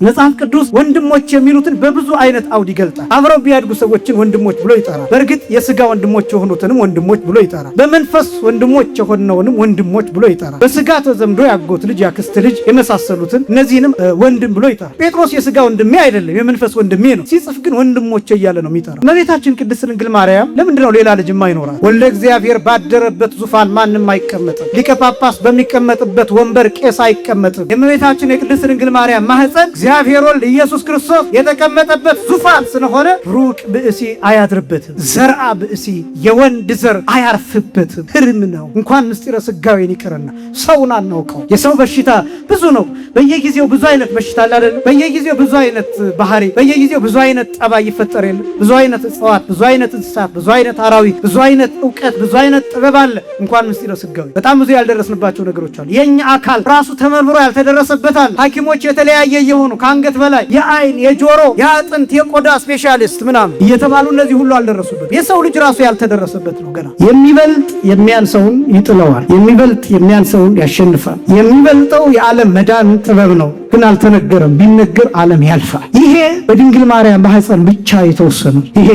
መጽሐፍ ቅዱስ ወንድሞች የሚሉትን በብዙ አይነት አውድ ይገልጣል። አብረው ቢያድጉ ሰዎችን ወንድሞች ብሎ ይጠራል። በእርግጥ የሥጋ ወንድሞች የሆኑትንም ወንድሞች ብሎ ይጠራል። በመንፈስ ወንድሞች የሆነውንም ወንድሞች ብሎ ይጠራል። በሥጋ ተዘምዶ ያጎት ልጅ፣ ያክስት ልጅ የመሳሰሉትን እነዚህንም ወንድም ብሎ ይጠራል። ጴጥሮስ የሥጋ ወንድሜ አይደለም የመንፈስ ወንድሜ ነው። ሲጽፍ ግን ወንድሞች እያለ ነው የሚጠራው። እመቤታችን ቅድስት ድንግል ማርያም ለምንድነው ሌላ ልጅ የማይኖራት? ወልደ እግዚአብሔር ባደረበት ዙፋን ማንም አይቀመጥም። ሊቀ ጳጳስ በሚቀመጥበት ወንበር ቄስ አይቀመጥም። የእመቤታችን የቅድስት ድንግል ማርያም ማህፀን እግዚአብሔር ወልድ ኢየሱስ ክርስቶስ የተቀመጠበት ዙፋን ስለሆነ ሩቅ ብእሲ አያድርበትም። ዘርአ ብእሲ የወንድ ዘር አያርፍበትም። ህርም ነው። እንኳን ምስጢረ ሥጋዌን ይቅርና ሰውን አናውቀው። የሰው በሽታ ብዙ ነው። በየጊዜው ብዙ አይነት በሽታ አለ አይደል? በየጊዜው ብዙ አይነት ባህሪ፣ በየጊዜው ብዙ አይነት ጠባይ ይፈጠር የለ? ብዙ አይነት እጽዋት፣ ብዙ አይነት እንስሳት፣ ብዙ አይነት አራዊት፣ ብዙ አይነት ዕውቀት፣ ብዙ አይነት ጥበብ አለ። እንኳን ምስጢረ ሥጋዌ በጣም ብዙ ያልደረስንባቸው ነገሮች አሉ። የኛ አካል ራሱ ተመርምሮ ያልተደረሰበት አለ። ሐኪሞች የተለያየ የሆኑ ከአንገት በላይ የአይን፣ የጆሮ፣ የአጥንት፣ የቆዳ ስፔሻሊስት ምናምን እየተባሉ እነዚህ ሁሉ አልደረሱበት። የሰው ልጅ ራሱ ያልተደረሰበት ነው። ገና የሚበልጥ የሚያንሰውን ይጥለዋል፣ የሚበልጥ የሚያንሰውን ያሸንፋል። የሚበልጠው የዓለም መዳን ጥበብ ነው፣ ግን አልተነገረም። ቢነገር ዓለም ያልፋል። ይሄ በድንግል ማርያም ማህፀን ብቻ የተወሰነ ይሄ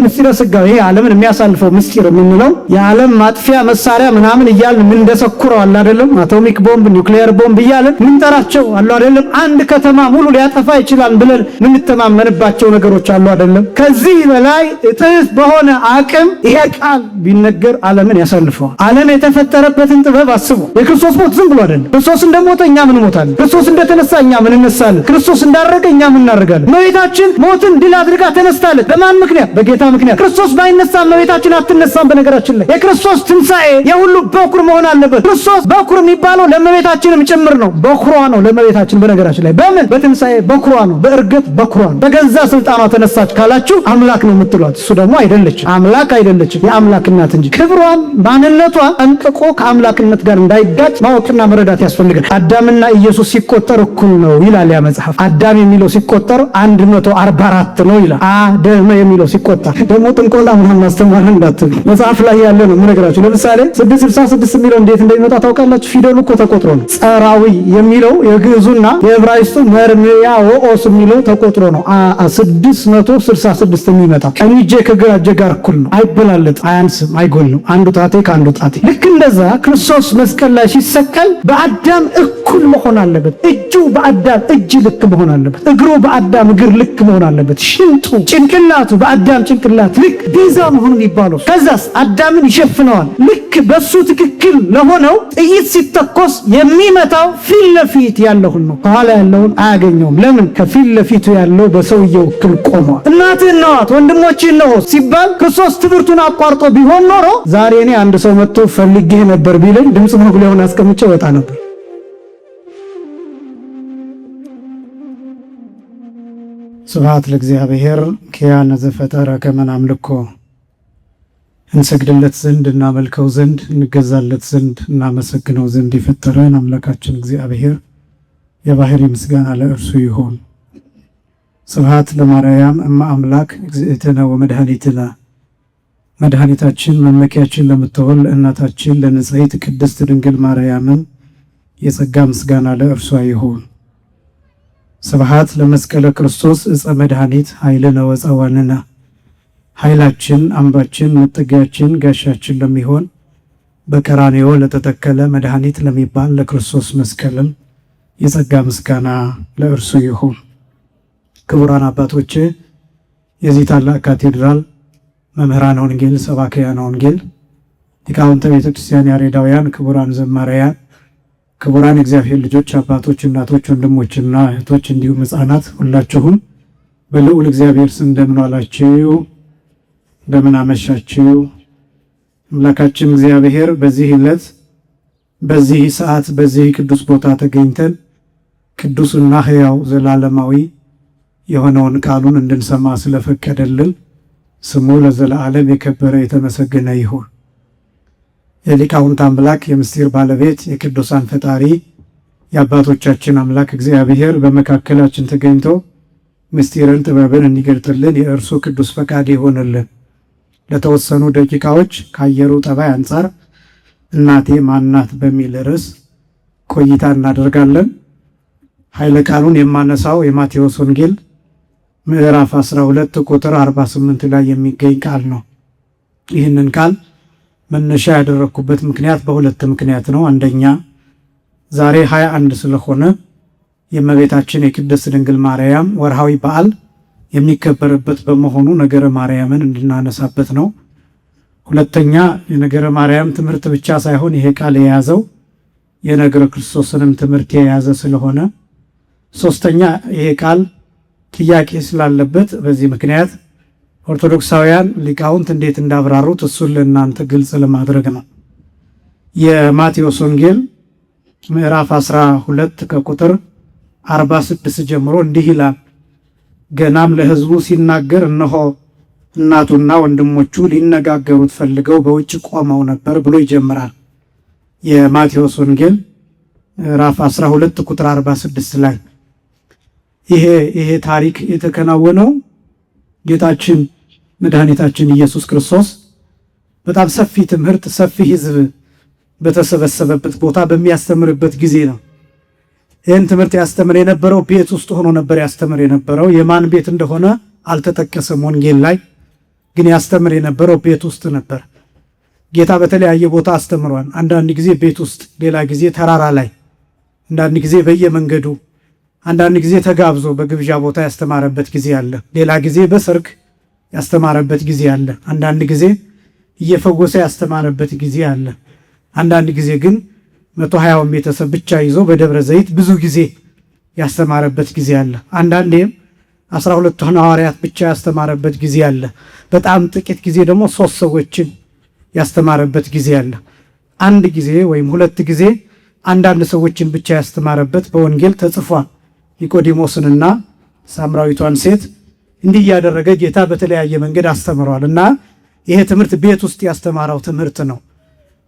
ምስጢረ ሥጋዌ ይሄ ዓለምን የሚያሳልፈው ምስጢር የምንለው የዓለም ማጥፊያ መሳሪያ ምናምን እያልን ምንደሰኩረው አለ አይደለም? አቶሚክ ቦምብ፣ ኒውክሊየር ቦምብ እያልን ምንጠራቸው አሉ አይደለም? አንድ ከተማ ሙሉ ሊያጠፋ ይችላል ብለን ምንተማመንባቸው ነገሮች አሉ አይደለም? ከዚህ በላይ እጥፍ በሆነ አቅም ይሄ ቃል ቢነገር ዓለምን ያሳልፈዋል። ዓለም የተፈጠረበትን ጥበብ አስቡ። የክርስቶስ ሞት ዝም ብሎ አይደለም። ክርስቶስ እንደሞተ እኛ ምን ሞታለን? ክርስቶስ እንደተነሳ እኛ ምን እንነሳለን? ክርስቶስ እንዳረገ እኛ ምን እናደርጋለን? እመቤታችን ሞትን ድል አድርጋ ተነስታለች። በማን ምክንያት? በጌታ ምክንያት። ክርስቶስ ባይነሳ እመቤታችን አትነሳም። በነገራችን ላይ የክርስቶስ ትንሣኤ የሁሉ በኩር መሆን አለበት። ክርስቶስ በኩር የሚባለው ለእመቤታችንም ጭምር ነው። በኩሯ ነው ለእመቤታችን። በነገራችን ላይ በምን? በትንሣኤ በኩሯ ነው። በእርገት በኩሯ ነው። በገዛ ስልጣኗ ተነሳች ካላችሁ አምላክ ነው የምትሏት። እሱ ደግሞ አይደለችም፣ አምላክ አይደለችም፣ የአምላክ እናት እንጂ። ክብሯን ማንነቷን ጠንቅቆ ከአምላክነት ጋር እንዳይጋጭ ማወቅና መረዳት ያስፈልጋል። አዳምና ኢየሱስ ሲቆጠር እኩል ነው ይላል ያ መጽሐፍ። አዳም የሚለው ሲቆጠር 144 ነው ይላል። አደመ የሚለው ሲቆጠር ደግሞ ጥንቆላ ምናምን ማስተማር እንዳትሉ መጽሐፍ ላይ ያለ ነው የምነግራችሁ። ለምሳሌ 666 የሚለው እንዴት እንደሚመጣ ታውቃላችሁ? ፊደሉ እኮ ተቆጥሮ ነው። ጸራዊ የሚለው የግዕዙና የዕብራይስጡ መርምያ ወኦስ የሚለው ተቆጥሮ ነው 666 የሚመጣ። ቀኝ እጄ ከግራ እጄ ጋር እኩል ነው። አይበላለጥ፣ አያንስም፣ አይጎልም። አንዱ ጣቴ ከአንዱ ጣቴ። ልክ እንደዛ ክርስቶስ መስቀል ላይ ሲሰቀል በአዳም እኩል መሆን አለበት። እጁ በአዳም እጅ ልክ መሆን አለበት። እግሩ በአዳም እግር ልክ መሆን አለበት። ሽንጡ፣ ጭንቅላቱ በአዳም ጭንቅላት ልክ ቤዛ መሆኑን ይባለው። ከዛስ አዳምን ይሸፍነዋል። ልክ በሱ ትክክል ለሆነው ጥይት ሲተኮስ የሚመታው ፊት ለፊት ያለውን ነው፣ ከኋላ ያለውን አያገኘውም። ለምን? ከፊት ለፊቱ ያለው በሰውየው እኩል ቆሟል። እናትህን ነዋት፣ ወንድሞችህን ነው ሲባል ክርስቶስ ትምህርቱን አቋርጦ ቢሆን ኖሮ ዛሬ እኔ አንድ ሰው መጥቶ ፈልጌህ ነበር ቢለኝ ድምፅ መጉሊያውን አስቀምጬ ወጣ ነበር። ስብሐት ለእግዚአብሔር ኪያነ ዘፈጠረ ከመ ናምልኮ። እንሰግድለት ዘንድ እናመልከው ዘንድ እንገዛለት ዘንድ እናመሰግነው ዘንድ የፈጠረን አምላካችን እግዚአብሔር የባህሪ ምስጋና ለእርሱ ይሁን። ስብሐት ለማርያም እመ አምላክ እግዝእትነ ወመድኃኒትነ። መድኃኒታችን መመኪያችን ለምትሆን ለእናታችን ለንጽሕት ቅድስት ድንግል ማርያምን የጸጋ ምስጋና ለእርሷ ይሁን። ስብሐት ለመስቀለ ክርስቶስ ዕፀ መድኃኒት ኃይልነ ወፀወንነ። ኃይላችን፣ አምባችን፣ መጠጊያችን፣ ጋሻችን ለሚሆን በቀራንዮ ለተተከለ መድኃኒት ለሚባል ለክርስቶስ መስቀልም የጸጋ ምስጋና ለእርሱ ይሁን። ክቡራን አባቶቼ፣ የዚህ ታላቅ ካቴድራል መምህራን ወንጌል፣ ሰባክያነ ወንጌል፣ ሊቃውንተ ቤተክርስቲያን ያሬዳውያን፣ ክቡራን ዘማሪያን፣ ክቡራን እግዚአብሔር ልጆች፣ አባቶች፣ እናቶች፣ ወንድሞችና እህቶች እንዲሁም ሕፃናት ሁላችሁም በልዑል እግዚአብሔር ስም እንደምን ዋላችሁ? እንደምን አመሻችሁ? አምላካችን እግዚአብሔር በዚህ ዕለት በዚህ ሰዓት በዚህ ቅዱስ ቦታ ተገኝተን ቅዱስና ሕያው ዘላለማዊ የሆነውን ቃሉን እንድንሰማ ስለፈቀደልን ስሙ ለዘላለም የከበረ የተመሰገነ ይሁን። የሊቃውንት አምላክ የምስጢር ባለቤት የቅዱሳን ፈጣሪ የአባቶቻችን አምላክ እግዚአብሔር በመካከላችን ተገኝቶ ምስጢርን ጥበብን እንዲገልጥልን የእርሱ ቅዱስ ፈቃድ ይሆንልን። ለተወሰኑ ደቂቃዎች ከአየሩ ጠባይ አንጻር እናቴ ማናት በሚል ርዕስ ቆይታ እናደርጋለን። ኃይለ ቃሉን የማነሳው የማቴዎስ ወንጌል ምዕራፍ 12 ቁጥር 48 ላይ የሚገኝ ቃል ነው። ይህንን ቃል መነሻ ያደረኩበት ምክንያት በሁለት ምክንያት ነው። አንደኛ ዛሬ 21 ስለሆነ የእመቤታችን የቅድስት ድንግል ማርያም ወርሃዊ በዓል የሚከበርበት በመሆኑ ነገረ ማርያምን እንድናነሳበት ነው። ሁለተኛ የነገረ ማርያም ትምህርት ብቻ ሳይሆን ይሄ ቃል የያዘው የነገረ ክርስቶስንም ትምህርት የያዘ ስለሆነ፣ ሶስተኛ ይሄ ቃል ጥያቄ ስላለበት በዚህ ምክንያት ኦርቶዶክሳውያን ሊቃውንት እንዴት እንዳብራሩት እሱን ለእናንተ ግልጽ ለማድረግ ነው። የማቴዎስ ወንጌል ምዕራፍ 12 ከቁጥር 46 ጀምሮ እንዲህ ይላል። ገናም ለሕዝቡ ሲናገር እነሆ እናቱና ወንድሞቹ ሊነጋገሩት ፈልገው በውጭ ቆመው ነበር ብሎ ይጀምራል። የማቴዎስ ወንጌል ምዕራፍ 12 ቁጥር 46 ላይ ይሄ ታሪክ የተከናወነው ጌታችን መድኃኒታችን ኢየሱስ ክርስቶስ በጣም ሰፊ ትምህርት፣ ሰፊ ሕዝብ በተሰበሰበበት ቦታ በሚያስተምርበት ጊዜ ነው። ይህን ትምህርት ያስተምር የነበረው ቤት ውስጥ ሆኖ ነበር ያስተምር የነበረው። የማን ቤት እንደሆነ አልተጠቀሰም ወንጌል ላይ፣ ግን ያስተምር የነበረው ቤት ውስጥ ነበር። ጌታ በተለያየ ቦታ አስተምሯል። አንዳንድ ጊዜ ቤት ውስጥ፣ ሌላ ጊዜ ተራራ ላይ፣ አንዳንድ ጊዜ በየመንገዱ፣ አንዳንድ ጊዜ ተጋብዞ በግብዣ ቦታ ያስተማረበት ጊዜ አለ። ሌላ ጊዜ በሰርግ ያስተማረበት ጊዜ አለ። አንዳንድ ጊዜ እየፈወሰ ያስተማረበት ጊዜ አለ። አንዳንድ ጊዜ ግን 120ውን ቤተሰብ ብቻ ይዞ በደብረ ዘይት ብዙ ጊዜ ያስተማረበት ጊዜ አለ። አንዳንዴም 12ቱን ሐዋርያት ብቻ ያስተማረበት ጊዜ አለ። በጣም ጥቂት ጊዜ ደግሞ 3 ሰዎችን ያስተማረበት ጊዜ አለ። አንድ ጊዜ ወይም 2 ጊዜ አንዳንድ ሰዎችን ብቻ ያስተማረበት በወንጌል ተጽፏል። ኒቆዲሞስንና ሳምራዊቷን ሴት እንዲህ ያደረገ ጌታ በተለያየ መንገድ አስተምሯል እና ይሄ ትምህርት ቤት ውስጥ ያስተማረው ትምህርት ነው።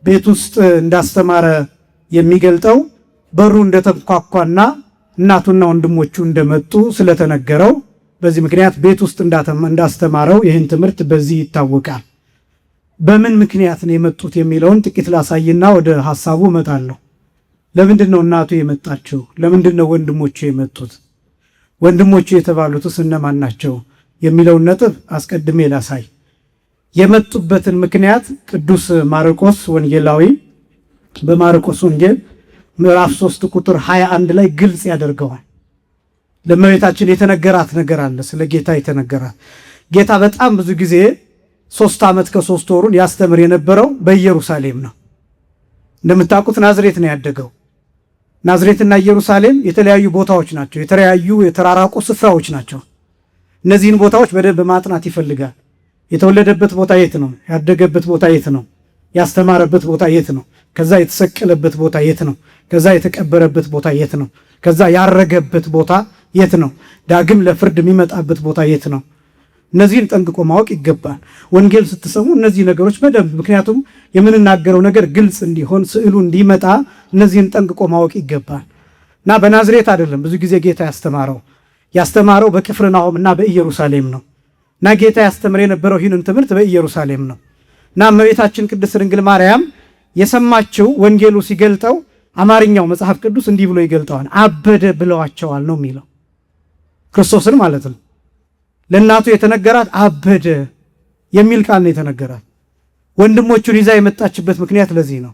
ቤት ውስጥ እንዳስተማረ የሚገልጠው በሩ እንደተንኳኳና እናቱና ወንድሞቹ እንደመጡ ስለተነገረው በዚህ ምክንያት ቤት ውስጥ እንዳስተማረው ይህን ትምህርት በዚህ ይታወቃል። በምን ምክንያት ነው የመጡት የሚለውን ጥቂት ላሳይና ወደ ሐሳቡ እመጣለሁ። ለምንድን ነው እናቱ የመጣችው? ለምንድን ነው ወንድሞቹ የመጡት? ወንድሞቹ የተባሉትስ እነማን ናቸው የሚለውን ነጥብ አስቀድሜ ላሳይ። የመጡበትን ምክንያት ቅዱስ ማርቆስ ወንጌላዊ በማርቆስ ወንጌል ምዕራፍ 3 ቁጥር 21 ላይ ግልጽ ያደርገዋል። ለእመቤታችን የተነገራት ነገር አለ። ስለ ጌታ የተነገራት ጌታ በጣም ብዙ ጊዜ 3 ዓመት ከ3 ወሩን ያስተምር የነበረው በኢየሩሳሌም ነው። እንደምታውቁት ናዝሬት ነው ያደገው። ናዝሬትና ኢየሩሳሌም የተለያዩ ቦታዎች ናቸው። የተለያዩ የተራራቁ ስፍራዎች ናቸው። እነዚህን ቦታዎች በደንብ ማጥናት ይፈልጋል። የተወለደበት ቦታ የት ነው? ያደገበት ቦታ የት ነው? ያስተማረበት ቦታ የት ነው? ከዛ የተሰቀለበት ቦታ የት ነው? ከዛ የተቀበረበት ቦታ የት ነው? ከዛ ያረገበት ቦታ የት ነው? ዳግም ለፍርድ የሚመጣበት ቦታ የት ነው? እነዚህን ጠንቅቆ ማወቅ ይገባል። ወንጌል ስትሰሙ እነዚህ ነገሮች በደንብ ምክንያቱም የምንናገረው ነገር ግልጽ እንዲሆን ስዕሉ እንዲመጣ እነዚህን ጠንቅቆ ማወቅ ይገባል እና በናዝሬት አይደለም ብዙ ጊዜ ጌታ ያስተማረው በቅፍርናሆም እና በኢየሩሳሌም ነው እና ጌታ ያስተምር የነበረው ይህንን ትምህርት በኢየሩሳሌም ነው እና እመቤታችን ቅድስት ድንግል ማርያም የሰማችው ወንጌሉ ሲገልጠው አማርኛው መጽሐፍ ቅዱስ እንዲህ ብሎ ይገልጠዋል። አበደ ብለዋቸዋል ነው የሚለው ክርስቶስን ማለት ነው። ለእናቱ የተነገራት አበደ የሚል ቃል ነው የተነገራት። ወንድሞቹን ይዛ የመጣችበት ምክንያት ለዚህ ነው።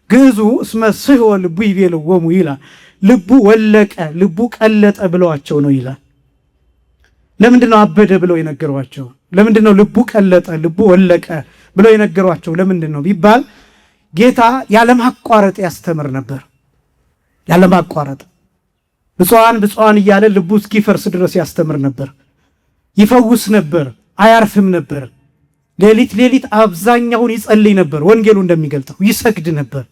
ግዕዙ እስመ ስሕወ ልቡ ይቤልዎሙ ይላል። ልቡ ወለቀ፣ ልቡ ቀለጠ ብለዋቸው ነው ይላል። ለምንድን ነው አበደ ብለው የነገሯቸው? ለምንድን ነው ልቡ ቀለጠ፣ ልቡ ወለቀ ብለው የነገሯቸው? ለምንድን ነው ቢባል ጌታ ያለማቋረጥ ያስተምር ነበር። ያለማቋረጥ ብፁዓን እያለ ልቡ እስኪፈርስ ድረስ ያስተምር ነበር። ይፈውስ ነበር፣ አያርፍም ነበር። ሌሊት አብዛኛውን ይጸልይ ነበር። ወንጌሉ እንደሚገልጠው ይሰግድ ነበር።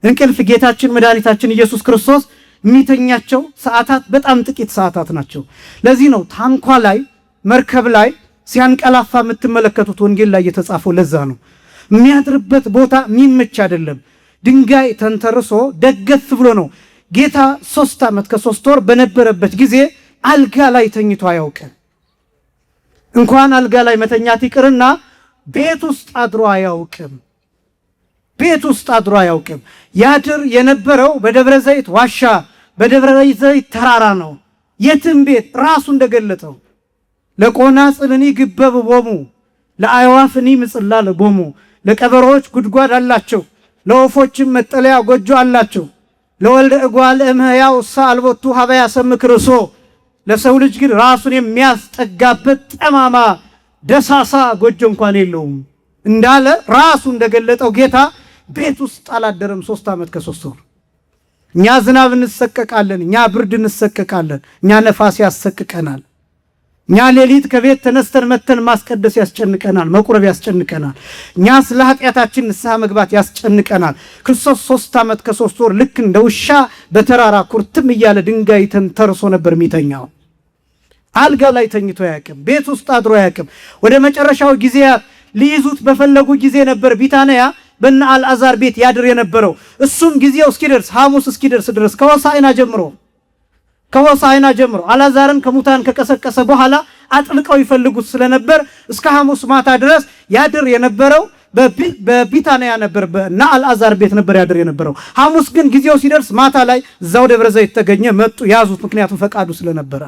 እንቅልፍ ጌታችን መድኃኒታችን ኢየሱስ ክርስቶስ የሚተኛቸው ሰዓታት በጣም ጥቂት ሰዓታት ናቸው። ለዚህ ነው ታንኳ ላይ መርከብ ላይ ሲያንቀላፋ የምትመለከቱት ወንጌል ላይ የተጻፈው። ለዛ ነው የሚያድርበት ቦታ የሚመች አይደለም። ድንጋይ ተንተርሶ ደገፍ ብሎ ነው። ጌታ 3 ዓመት ከ3 ወር በነበረበት ጊዜ አልጋ ላይ ተኝቶ አያውቅም። እንኳን አልጋ ላይ መተኛት ይቅርና ቤት ውስጥ አድሮ አያውቅም። ቤት ውስጥ አድሮ አያውቅም። ያድር የነበረው በደብረ ዘይት ዋሻ በደብረ ዘይት ተራራ ነው። የትም ቤት ራሱ እንደገለጠው ለቆናጽልኒ ግበብቦሙ ለአይዋፍኒ ምጽላል ቦሙ ለቀበሮች ጉድጓድ አላቸው፣ ለወፎችም መጠለያ ጎጆ አላቸው። ለወልደ እጓለ እመሕያው ሳልቦቱ ሀበያ ሰምክርሶ ለሰው ልጅ ግን ራሱን የሚያስጠጋበት ጠማማ ደሳሳ ጎጆ እንኳን የለውም እንዳለ ራሱ እንደገለጠው ጌታ ቤት ውስጥ አላደረም 3 ዓመት ከ3 ወር። እኛ ዝናብ እንሰቀቃለን፣ እኛ ብርድ እንሰቀቃለን፣ እኛ ነፋስ ያሰቅቀናል፣ እኛ ሌሊት ከቤት ተነስተን መተን ማስቀደስ ያስጨንቀናል፣ መቁረብ ያስጨንቀናል፣ እኛ ስለ ኃጢአታችን ንስሐ መግባት ያስጨንቀናል። ክርስቶስ 3 ዓመት ከ3 ወር ልክ እንደ ውሻ በተራራ ኩርትም እያለ ድንጋይ ተንተርሶ ነበር የሚተኛው። አልጋ ላይ ተኝቶ አያውቅም፣ ቤት ውስጥ አድሮ አያውቅም። ወደ መጨረሻው ጊዜያት ሊይዙት በፈለጉ ጊዜ ነበር ቢታንያ በእነ አልዓዛር ቤት ያድር የነበረው። እሱም ጊዜው እስኪደርስ ሐሙስ እስኪደርስ ድረስ ከሆሳዕና ጀምሮ አልዓዛርን ከሙታን ከቀሰቀሰ በኋላ አጥልቀው ይፈልጉት ስለነበር እስከ ሐሙስ ማታ ድረስ ያድር የነበረው በቢታንያ ነበር፣ በእነ አልዓዛር ቤት ነበር ያድር የነበረው። ሐሙስ ግን ጊዜው ሲደርስ ማታ ላይ እዛው ደብረ ዘይት ተገኘ፣ መጡ፣ ያዙት፣ ምክንያቱም ፈቃዱ ስለነበረ።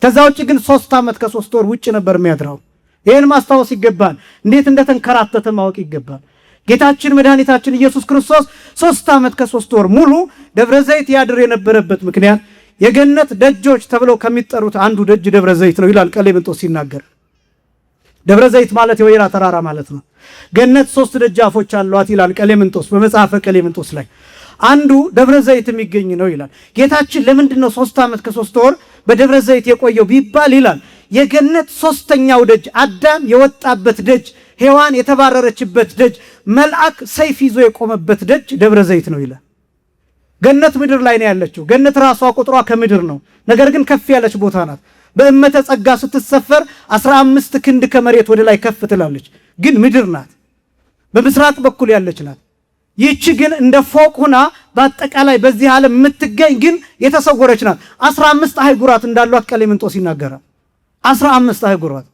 ከዛ ውጭ ግን 3 ዓመት ከ3 ወር ውጭ ነበር የሚያድረው። ይህን ማስታወስ ይገባል። እንዴት እንደተንከራተተ ማወቅ ይገባል። ጌታችን መድኃኒታችን ኢየሱስ ክርስቶስ 3 ዓመት ከ3 ወር ሙሉ ደብረ ዘይት ያድር የነበረበት ምክንያት የገነት ደጆች ተብለው ከሚጠሩት አንዱ ደጅ ደብረ ዘይት ነው ይላል ቀሌምንጦስ ሲናገር። ደብረ ዘይት ማለት የወይራ ተራራ ማለት ነው። ገነት 3 ደጃፎች አሏት ይላል ቀሌምንጦስ በመጽሐፈ ቀሌምንጦስ ላይ። አንዱ ደብረ ዘይት የሚገኝ ነው ይላል። ጌታችን ለምንድን ነው 3 ዓመት ከ3 ወር በደብረ ዘይት የቆየው ቢባል ይላል የገነት 3ኛው ደጅ አዳም የወጣበት ደጅ፣ ሔዋን የተባረረችበት ደጅ፣ መልአክ ሰይፍ ይዞ የቆመበት ደጅ ደብረ ዘይት ነው ይላል። ገነት ምድር ላይ ነው ያለችው። ገነት ራሷ ቁጥሯ ከምድር ነው፣ ነገር ግን ከፍ ያለች ቦታ ናት። በእመተ ጸጋ ስትሰፈር 15 ክንድ ከመሬት ወደ ላይ ከፍ ትላለች፣ ግን ምድር ናት። በምስራቅ በኩል ያለች ናት። ይህች ግን እንደ ፎቅ ሆና በአጠቃላይ በዚህ ዓለም የምትገኝ ግን የተሰወረች ናት። 15 አህጉራት እንዳሏት ቀሌምንጦስ ይናገራል። 15 አህጉራት።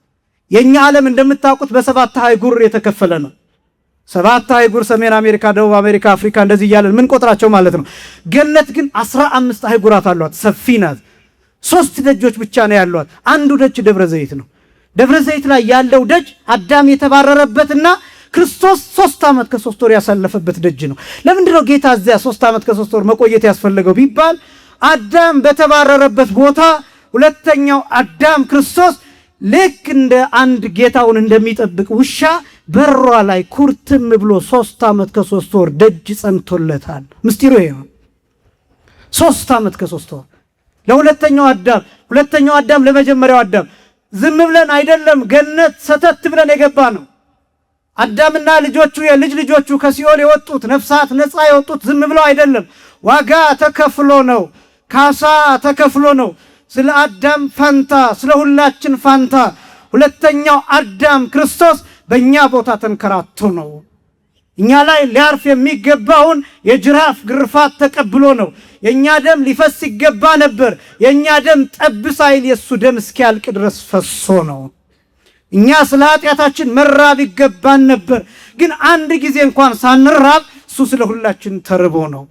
የኛ ዓለም እንደምታውቁት በ7 አህጉር የተከፈለ ነው። 7 አህጉር፣ ሰሜን አሜሪካ፣ ደቡብ አሜሪካ፣ አፍሪካ እንደዚህ እያለን ምን ቆጥራቸው ማለት ነው። ገነት ግን 15 አህጉራት አሏት። ሰፊ ናት። 3 ደጆች ብቻ ነው ያሏት። አንዱ ደጅ ደብረ ዘይት ነው። ደብረ ዘይት ላይ ያለው ደጅ አዳም የተባረረበትና ክርስቶስ 3 ዓመት ከ3 ወር ያሳለፈበት ደጅ ነው። ለምንድን ነው ጌታ እዚያ 3 ዓመት ከ3 ወር መቆየት ያስፈለገው ቢባል አዳም በተባረረበት ቦታ ሁለተኛው አዳም ክርስቶስ ልክ እንደ አንድ ጌታውን እንደሚጠብቅ ውሻ በሯ ላይ ኩርትም ብሎ 3 ዓመት ከ3 ወር ደጅ ጸንቶለታል። ምስጢሩ ይሄ ነው። 3 ዓመት ከ3 ወር ለሁለተኛው አዳም ለመጀመሪያው አዳም ዝም ብለን አይደለም ገነት ሰተት ብለን የገባ ነው። አዳምና ልጆቹ የልጅ ልጆቹ ከሲኦል የወጡት ነፍሳት ነፃ የወጡት ዝም ብለው አይደለም። ዋጋ ተከፍሎ ነው። ካሳ ተከፍሎ ነው። ስለ አዳም ፋንታ፣ ስለ ሁላችን ፋንታ ሁለተኛው አዳም ክርስቶስ በእኛ ቦታ ተንከራቶ ነው። እኛ ላይ ሊያርፍ የሚገባውን የጅራፍ ግርፋት ተቀብሎ ነው። የእኛ ደም ሊፈስ ይገባ ነበር። የእኛ ደም ጠብ ሳይል የእሱ ደም እስኪያልቅ ድረስ ፈሶ ነው። እኛ ስለ ኃጢአታችን መራብ ይገባን ነበር፣ ግን አንድ ጊዜ እንኳን ሳንራብ እሱ ስለ ሁላችን ተርቦ ነው።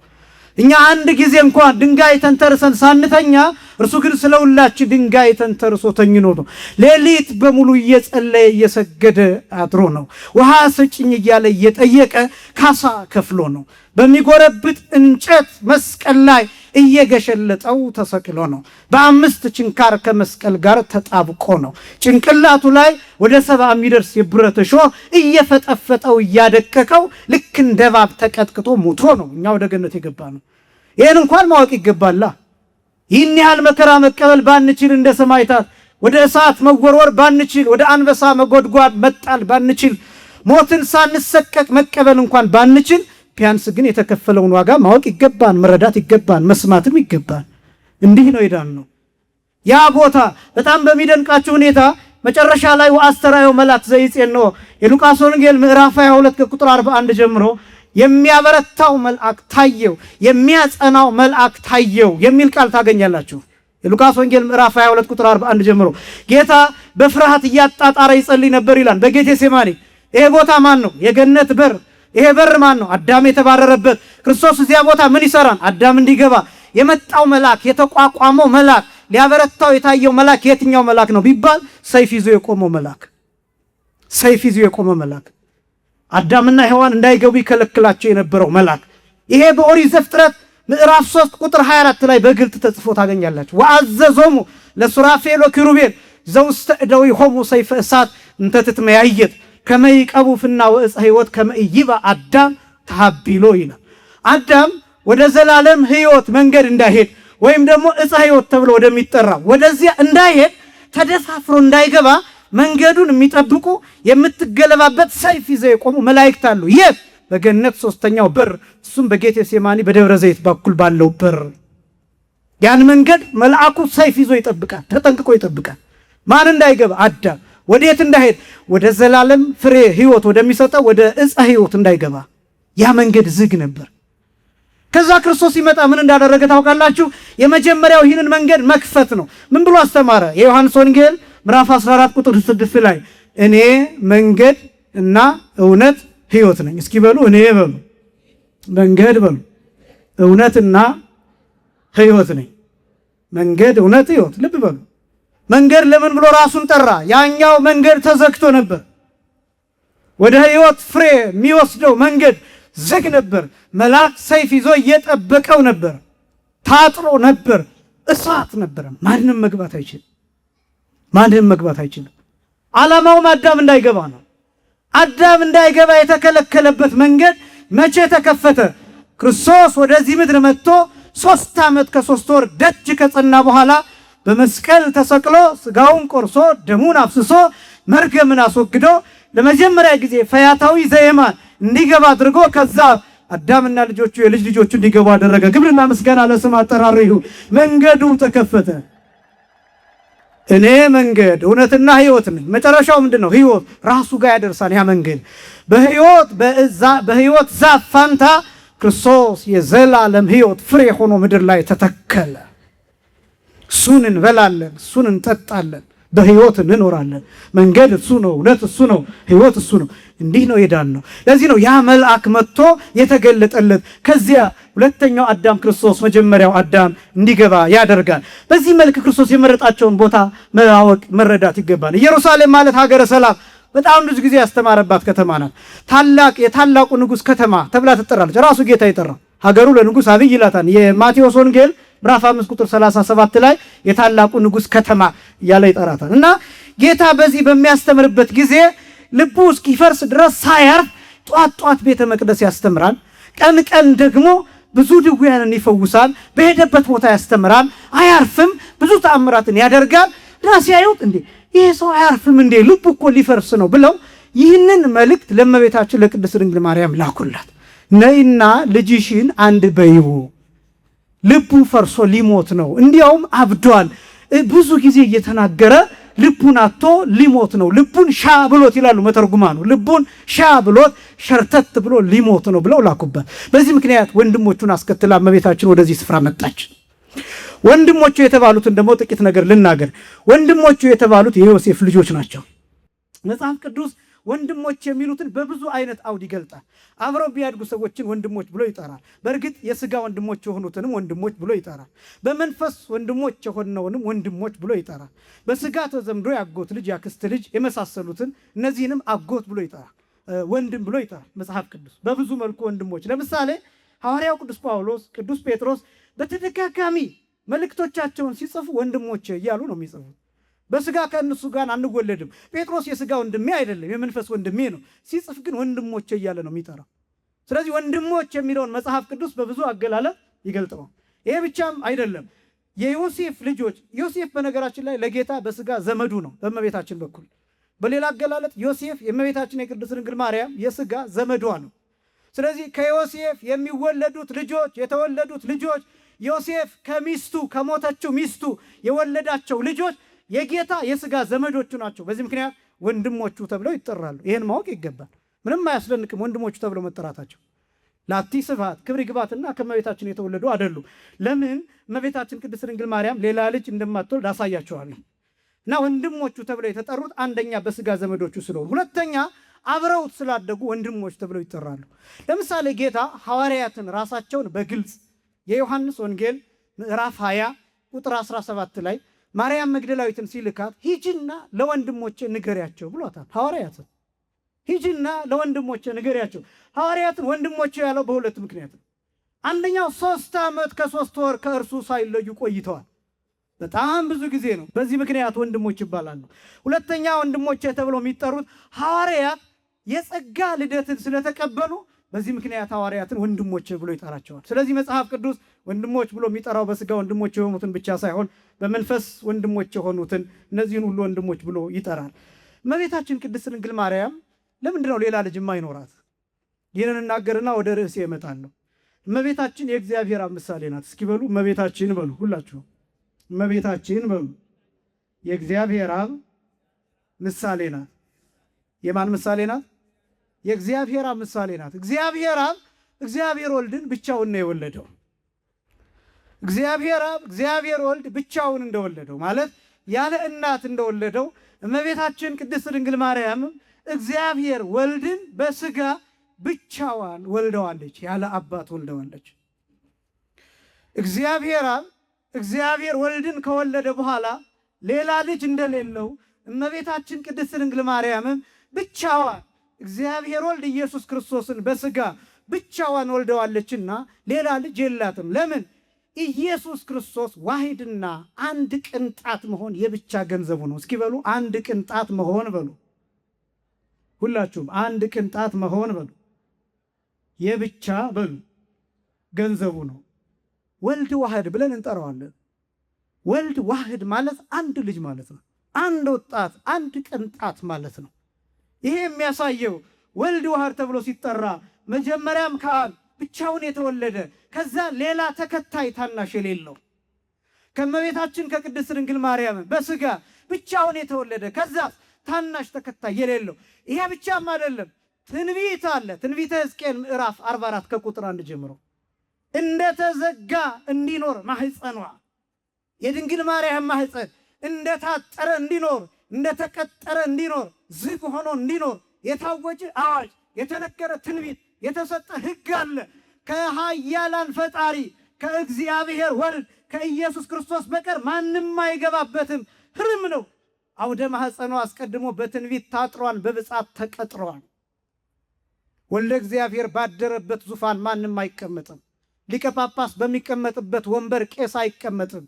እኛ አንድ ጊዜ እንኳን ድንጋይ ተንተርሰን ሳንተኛ እርሱ ግን ስለ ሁላችን ድንጋይ ተንተርሶ ተኝኖ ነው። ሌሊት በሙሉ እየጸለየ እየሰገደ አድሮ ነው። ውሃ ስጭኝ እያለ እየጠየቀ ካሳ ከፍሎ ነው። በሚጎረብጥ እንጨት መስቀል ላይ እየገሸለጠው ተሰቅሎ ነው። በ5 ችንካር ከመስቀል ጋር ተጣብቆ ነው። ጭንቅላቱ ላይ ወደ 70 የሚደርስ የብረት እሾህ እየፈጠፈጠው እያደቀቀው ልክ እንደ እባብ ተቀጥቅጦ ሙቶ ነው እኛ ወደ ገነት የገባ ነው። ይህን እንኳን ማወቅ ይገባላ። ይህን ያህል መከራ መቀበል ባንችል፣ እንደ ሰማዕታት ወደ እሳት መወርወር ባንችል፣ ወደ አንበሳ መጎድጓድ መጣል ባንችል፣ ሞትን ሳንሰቀቅ መቀበል እንኳን ባንችል፣ ቢያንስ ግን የተከፈለውን ዋጋ ማወቅ ይገባን፣ መረዳት ይገባን፣ መስማትም ይገባን። እንዲህ ነው የዳነው። ያ ቦታ በጣም በሚደንቃችሁ ሁኔታ መጨረሻ ላይ ወአስተራዮ መልአክ ዘይጼንኦ የሉቃስ ወንጌል ምዕራፍ 22 ከቁጥር 41 ጀምሮ የሚያበረታው መልአክ ታየው፣ የሚያጸናው መልአክ ታየው የሚል ቃል ታገኛላችሁ። የሉቃስ ወንጌል ምዕራፍ 22 ቁጥር 41 ጀምሮ ጌታ በፍርሃት እያጣጣረ ይጸልይ ነበር ይላል በጌቴሴማኒ። ይሄ ቦታ ማን ነው? የገነት በር። ይሄ በር ማን ነው? አዳም የተባረረበት። ክርስቶስ እዚያ ቦታ ምን ይሰራል? አዳም እንዲገባ የመጣው መልአክ የተቋቋመው መልአክ ሊያበረታው የታየው መልአክ የትኛው መልአክ ነው ቢባል ሰይፍ ይዞ የቆመው መልአክ። ሰይፍ ይዞ የቆመው መልአክ አዳምና ሔዋን እንዳይገቡ ይከለክላቸው የነበረው መልአክ። ይሄ በኦሪት ዘፍጥረት ምዕራፍ 3 ቁጥር 24 ላይ በግልጥ ተጽፎ ታገኛላችሁ። ወአዘዞሙ ለሱራፌል ወኪሩቤል ዘውስተ እደዊሆሙ ሰይፈ እሳት እንተ ትትመያየጥ ከመ ይቀቡ ፍና ወዕፀ ሕይወት ከመ ኢይባ አዳም ተሃቢሎ ይላል። አዳም ወደ ዘላለም ሕይወት መንገድ እንዳይሄድ ወይም ደግሞ ዕፀ ሕይወት ተብሎ ወደሚጠራ ወደዚያ እንዳይሄድ ተደፋፍሮ እንዳይገባ መንገዱን የሚጠብቁ የምትገለባበት ሰይፍ ይዘው የቆሙ መላእክት አሉ። ይህ በገነት ሶስተኛው በር እሱም በጌቴሴማኒ በደብረ ዘይት በኩል ባለው በር ያን መንገድ መልአኩ ሰይፍ ይዞ ይጠብቃል፣ ተጠንቅቆ ይጠብቃል። ማን እንዳይገባ? አዳም። ወዴት እንዳይሄድ? ወደ ዘላለም ፍሬ ሕይወት ወደሚሰጠው ወደ ዕፀ ሕይወት እንዳይገባ ያ መንገድ ዝግ ነበር። ከዛ ክርስቶስ ሲመጣ ምን እንዳደረገ ታውቃላችሁ? የመጀመሪያው ይህንን መንገድ መክፈት ነው። ምን ብሎ አስተማረ? የዮሐንስ ወንጌል ምዕራፍ 14 ቁጥር 6 ላይ እኔ መንገድ እና እውነት ሕይወት ነኝ። እስኪ በሉ እኔ በሉ መንገድ በሉ እውነትና ሕይወት ነኝ። መንገድ፣ እውነት፣ ሕይወት። ልብ በሉ መንገድ ለምን ብሎ ራሱን ጠራ? ያኛው መንገድ ተዘግቶ ነበር። ወደ ሕይወት ፍሬ የሚወስደው መንገድ ዝግ ነበር። መልአክ ሰይፍ ይዞ እየጠበቀው ነበር። ታጥሮ ነበር። እሳት ነበር። ማንም መግባት አይችልም። ማንም መግባት አይችልም። ዓላማውም አዳም እንዳይገባ ነው። አዳም እንዳይገባ የተከለከለበት መንገድ መቼ ተከፈተ? ክርስቶስ ወደዚህ ምድር መጥቶ 3 ዓመት ከ3 ወር ደጅ ከጸና በኋላ በመስቀል ተሰቅሎ ስጋውን ቆርሶ ደሙን አፍስሶ መርገምን አስወግዶ ለመጀመሪያ ጊዜ ፈያታዊ ዘየማን እንዲገባ አድርጎ ከዛ አዳምና ልጆቹ የልጅ ልጆቹ እንዲገቡ አደረገ። ክብርና ምስጋና ለስም አጠራሩ ይሁን። መንገዱ ተከፈተ። እኔ መንገድ እውነትና ሕይወት ነኝ። መጨረሻው ምንድን ነው? ሕይወት ራሱ ጋር ያደርሳል። ያ መንገድ በሕይወት ዛፍ ፋንታ ክርስቶስ የዘላለም ሕይወት ፍሬ ሆኖ ምድር ላይ ተተከለ። እሱን እንበላለን፣ እሱን እንጠጣለን፣ በሕይወት እንኖራለን። መንገድ እሱ ነው፣ እውነት እሱ ነው፣ ሕይወት እሱ ነው። እንዲህ ነው የዳን ነው። ለዚህ ነው ያ መልአክ መጥቶ የተገለጠለት። ከዚያ ሁለተኛው አዳም ክርስቶስ መጀመሪያው አዳም እንዲገባ ያደርጋል። በዚህ መልክ ክርስቶስ የመረጣቸውን ቦታ ማወቅ መረዳት ይገባል። ኢየሩሳሌም ማለት ሀገረ ሰላም በጣም ብዙ ጊዜ ያስተማረባት ከተማ ናት። የታላቁ ንጉሥ ከተማ ተብላ ትጠራለች። ራሱ ጌታ ይጠራ ሀገሩ ለንጉሥ አብይ ይላታል። የማቴዎስ ወንጌል ምዕራፍ 5 ቁጥር 37 ላይ የታላቁ ንጉሥ ከተማ እያለ ይጠራታል። እና ጌታ በዚህ በሚያስተምርበት ጊዜ ልቡ እስኪፈርስ ድረስ ሳያርፍ ጧት ጧት ቤተ መቅደስ ያስተምራል። ቀን ቀን ደግሞ ብዙ ድውያንን ይፈውሳል። በሄደበት ቦታ ያስተምራል። አያርፍም። ብዙ ተአምራትን ያደርጋል። እና ሲያዩት እንዴ ይሄ ሰው አያርፍም እንዴ ልቡ እኮ ሊፈርስ ነው ብለው ይህንን መልእክት ለእመቤታችን ለቅድስት ድንግል ማርያም ላኩላት። ነይና ልጅሽን አንድ በይው፣ ልቡ ፈርሶ ሊሞት ነው፣ እንዲያውም አብዷል። ብዙ ጊዜ እየተናገረ ልቡን አጥቶ ሊሞት ነው። ልቡን ሻ ብሎት ይላሉ መተርጉማኑ። ልቡን ሻ ብሎት ሸርተት ብሎ ሊሞት ነው ብለው ላኩበት። በዚህ ምክንያት ወንድሞቹን አስከትላ እመቤታችን ወደዚህ ስፍራ መጣች። ወንድሞቹ የተባሉትን ደግሞ ጥቂት ነገር ልናገር። ወንድሞቹ የተባሉት የዮሴፍ ልጆች ናቸው። መጽሐፍ ቅዱስ ወንድሞች የሚሉትን በብዙ አይነት አውድ ይገልጣል። አብረው ቢያድጉ ሰዎችን ወንድሞች ብሎ ይጠራል። በእርግጥ የሥጋ ወንድሞች የሆኑትንም ወንድሞች ብሎ ይጠራል። በመንፈስ ወንድሞች የሆነውንም ወንድሞች ብሎ ይጠራል። በሥጋ ተዘምዶ ያጎት ልጅ፣ ያክስት ልጅ የመሳሰሉትን እነዚህንም አጎት ብሎ ይጠራል፣ ወንድም ብሎ ይጠራል። መጽሐፍ ቅዱስ በብዙ መልኩ ወንድሞች። ለምሳሌ ሐዋርያው ቅዱስ ጳውሎስ፣ ቅዱስ ጴጥሮስ በተደጋጋሚ መልእክቶቻቸውን ሲጽፉ ወንድሞች እያሉ ነው የሚጽፉት። በሥጋ ከእነሱ ጋር አንወለድም። ጴጥሮስ የሥጋ ወንድሜ አይደለም፣ የመንፈስ ወንድሜ ነው። ሲጽፍ ግን ወንድሞች እያለ ነው የሚጠራው። ስለዚህ ወንድሞች የሚለውን መጽሐፍ ቅዱስ በብዙ አገላለጥ ይገልጠዋል። ይሄ ብቻም አይደለም። የዮሴፍ ልጆች፣ ዮሴፍ በነገራችን ላይ ለጌታ በሥጋ ዘመዱ ነው በእመቤታችን በኩል። በሌላ አገላለጥ ዮሴፍ የእመቤታችን የቅድስት ድንግል ማርያም የሥጋ ዘመዷ ነው። ስለዚህ ከዮሴፍ የሚወለዱት ልጆች የተወለዱት ልጆች ዮሴፍ ከሚስቱ ከሞተችው ሚስቱ የወለዳቸው ልጆች የጌታ የሥጋ ዘመዶቹ ናቸው። በዚህ ምክንያት ወንድሞቹ ተብለው ይጠራሉ። ይህን ማወቅ ይገባል። ምንም አያስደንቅም ወንድሞቹ ተብለው መጠራታቸው። ላቲ ስብሐት ክብር ይግባትና ከእመቤታችን የተወለዱ አይደሉም። ለምን? እመቤታችን ቅድስት ድንግል ማርያም ሌላ ልጅ እንደማትወልድ አሳያቸዋለሁ። እና ወንድሞቹ ተብለው የተጠሩት አንደኛ በሥጋ ዘመዶቹ ስለሆኑ፣ ሁለተኛ አብረውት ስላደጉ ወንድሞች ተብለው ይጠራሉ። ለምሳሌ ጌታ ሐዋርያትን ራሳቸውን በግልጽ የዮሐንስ ወንጌል ምዕራፍ 20 ቁጥር 17 ላይ ማርያም መግደላዊትን ሲልካት ሂጂና ለወንድሞቼ ንገሪያቸው ብሏታል። ሐዋርያትን ሂጂና ለወንድሞቼ ንገሪያቸው። ሐዋርያትን ወንድሞቼ ያለው በሁለት ምክንያት ነው። አንደኛው 3 ዓመት ከ3 ወር ከእርሱ ሳይለዩ ቆይተዋል። በጣም ብዙ ጊዜ ነው። በዚህ ምክንያት ወንድሞች ይባላሉ። ሁለተኛ ወንድሞቼ ተብለው የሚጠሩት ሐዋርያት የጸጋ ልደትን ስለተቀበሉ በዚህ ምክንያት ሐዋርያትን ወንድሞች ብሎ ይጠራቸዋል። ስለዚህ መጽሐፍ ቅዱስ ወንድሞች ብሎ የሚጠራው በስጋ ወንድሞች የሆኑትን ብቻ ሳይሆን በመንፈስ ወንድሞች የሆኑትን እነዚህን ሁሉ ወንድሞች ብሎ ይጠራል። እመቤታችን ቅድስት ድንግል ማርያም ለምንድነው ሌላ ልጅ የማይኖራት? ይህንን እናገርና ወደ ርዕሴ እመጣለሁ። እመቤታችን የእግዚአብሔር አብ ምሳሌ ናት። እስኪ በሉ እመቤታችን በሉ ሁላችሁ። እመቤታችን በሉ የእግዚአብሔር አብ ምሳሌ ናት። የማን ምሳሌ ናት? የእግዚአብሔር አብ ምሳሌ ናት። እግዚአብሔር አብ እግዚአብሔር ወልድን ብቻውን ነው የወለደው። እግዚአብሔር አብ እግዚአብሔር ወልድ ብቻውን እንደወለደው ማለት ያለ እናት እንደወለደው እመቤታችን ቅድስት ድንግል ማርያም እግዚአብሔር ወልድን በስጋ ብቻዋን ወልደዋለች፣ ያለ አባት ወልደዋለች። እግዚአብሔር አብ እግዚአብሔር ወልድን ከወለደ በኋላ ሌላ ልጅ እንደሌለው እመቤታችን ቅድስት ድንግል ማርያምም ብቻዋን እግዚአብሔር ወልድ ኢየሱስ ክርስቶስን በስጋ ብቻዋን ወልደዋለችና ሌላ ልጅ የላትም። ለምን? ኢየሱስ ክርስቶስ ዋሂድና አንድ ቅንጣት መሆን የብቻ ገንዘቡ ነው። እስኪ በሉ አንድ ቅንጣት መሆን በሉ ሁላችሁም፣ አንድ ቅንጣት መሆን በሉ የብቻ በሉ ገንዘቡ ነው። ወልድ ዋህድ ብለን እንጠራዋለን። ወልድ ዋህድ ማለት አንድ ልጅ ማለት ነው። አንድ ወጣት፣ አንድ ቅንጣት ማለት ነው። ይሄ የሚያሳየው ወልድ ዋህድ ተብሎ ሲጠራ መጀመሪያም ከአብ ብቻውን የተወለደ ከዛ ሌላ ተከታይ ታናሽ የሌለው ከእመቤታችን ከቅድስት ድንግል ማርያም በስጋ ብቻውን የተወለደ ከዛ ታናሽ ተከታይ የሌለው። ይሄ ብቻም አይደለም፣ ትንቢት አለ። ትንቢተ ሕዝቅኤል ምዕራፍ 44 ከቁጥር 1 ጀምሮ እንደተዘጋ እንዲኖር ማህፀኗ የድንግል ማርያም ማህፀን እንደታጠረ እንዲኖር እንደተቀጠረ እንዲኖር ዝግ ሆኖ እንዲኖር የታወጀ አዋጅ፣ የተነገረ ትንቢት፣ የተሰጠ ሕግ አለ። ከኃያላን ፈጣሪ ከእግዚአብሔር ወልድ ከኢየሱስ ክርስቶስ በቀር ማንም አይገባበትም። ሕርም ነው። አውደ ማህፀኗ አስቀድሞ በትንቢት ታጥሯል፣ በብጻት ተቀጥሯል። ወልደ እግዚአብሔር ባደረበት ዙፋን ማንም አይቀመጥም። ሊቀ ጳጳስ በሚቀመጥበት ወንበር ቄስ አይቀመጥም።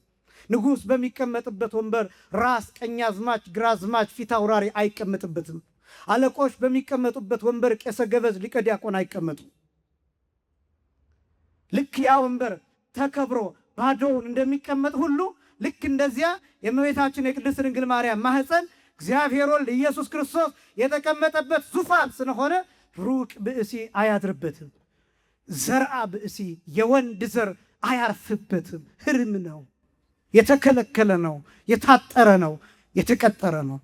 ንጉሥ በሚቀመጥበት ወንበር ራስ፣ ቀኛዝማች፣ ግራዝማች፣ ፊት አውራሪ አይቀመጥበትም። አለቆች በሚቀመጡበት ወንበር ቄሰ ገበዝ፣ ሊቀ ዲያቆን አይቀመጡም። ልክ ያ ወንበር ተከብሮ ባዶውን እንደሚቀመጥ ሁሉ ልክ እንደዚያ የእመቤታችን የቅድስት ድንግል ማርያም ማህፀን እግዚአብሔር ወልድ ኢየሱስ ክርስቶስ የተቀመጠበት ዙፋን ስለሆነ ሩቅ ብእሲ አያድርበትም። ዘርአ ብእሲ የወንድ ዘር አያርፍበትም። ሕርም ነው፣ የተከለከለ ነው፣ የታጠረ ነው፣ የተቀጠረ ነው።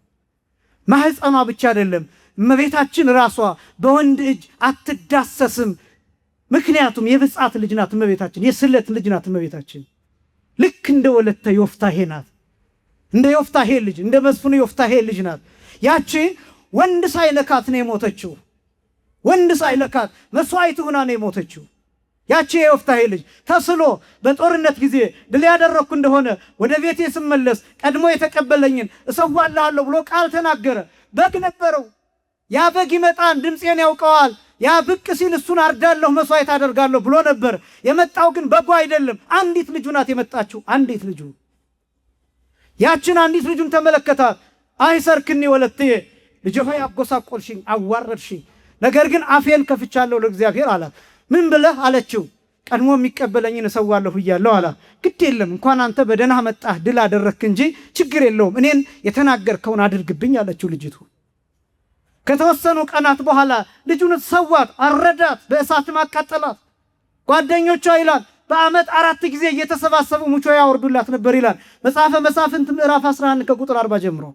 ማህፀኗ ብቻ አይደለም፣ እመቤታችን ራሷ በወንድ እጅ አትዳሰስም። ምክንያቱም የብጻት ልጅ ናት እመቤታችን፣ የስለት ልጅ ናት እመቤታችን። ልክ እንደ ወለተ ዮፍታሔ ናት። እንደ ዮፍታሔ ልጅ፣ እንደ መስፍኑ ዮፍታሔ ልጅ ናት። ያቺ ወንድ ሳይነካት ነው የሞተችው። ወንድ ሳይነካት መስዋዕት ሆና ነው የሞተችው። ያቺ የዮፍታሔ ልጅ ተስሎ በጦርነት ጊዜ ድል ያደረኩ እንደሆነ ወደ ቤቴ ስመለስ ቀድሞ የተቀበለኝን እሰዋልሃለሁ ብሎ ቃል ተናገረ። በግ ነበረው። ያ በግ ይመጣን ድምፄን ያውቀዋል፣ ያ ብቅ ሲል እሱን አርዳለሁ መስዋዕት አደርጋለሁ ብሎ ነበር። የመጣው ግን በጉ አይደለም፣ አንዲት ልጁ ናት የመጣችው። አንዲት ልጁ። ያችን አንዲት ልጁን ተመለከታት። አይሰርክኒ ወለትየ፣ ልጄ ሆይ አጎሳቆልሽኝ፣ አዋረድሽኝ፣ ነገር ግን አፌን ከፍቻለሁ ለእግዚአብሔር አላት። ምን ብለህ አለችው። ቀድሞ የሚቀበለኝን እሰዋለሁ እያለሁ አላት። ግድ የለም እንኳን አንተ በደህና መጣህ ድል አደረግክ እንጂ ችግር የለውም፣ እኔን የተናገርከውን አድርግብኝ አለችው ልጅቱ። ከተወሰኑ ቀናት በኋላ ልጁን ሰዋት፣ አረዳት፣ በእሳትም አቃጠላት። ጓደኞቿ ይላል በዓመት 4 ጊዜ እየተሰባሰቡ ሙቾ ያወርዱላት ነበር ይላል መጽሐፈ መሳፍንት ምዕራፍ 11 ከቁጥር 40 ጀምሮ።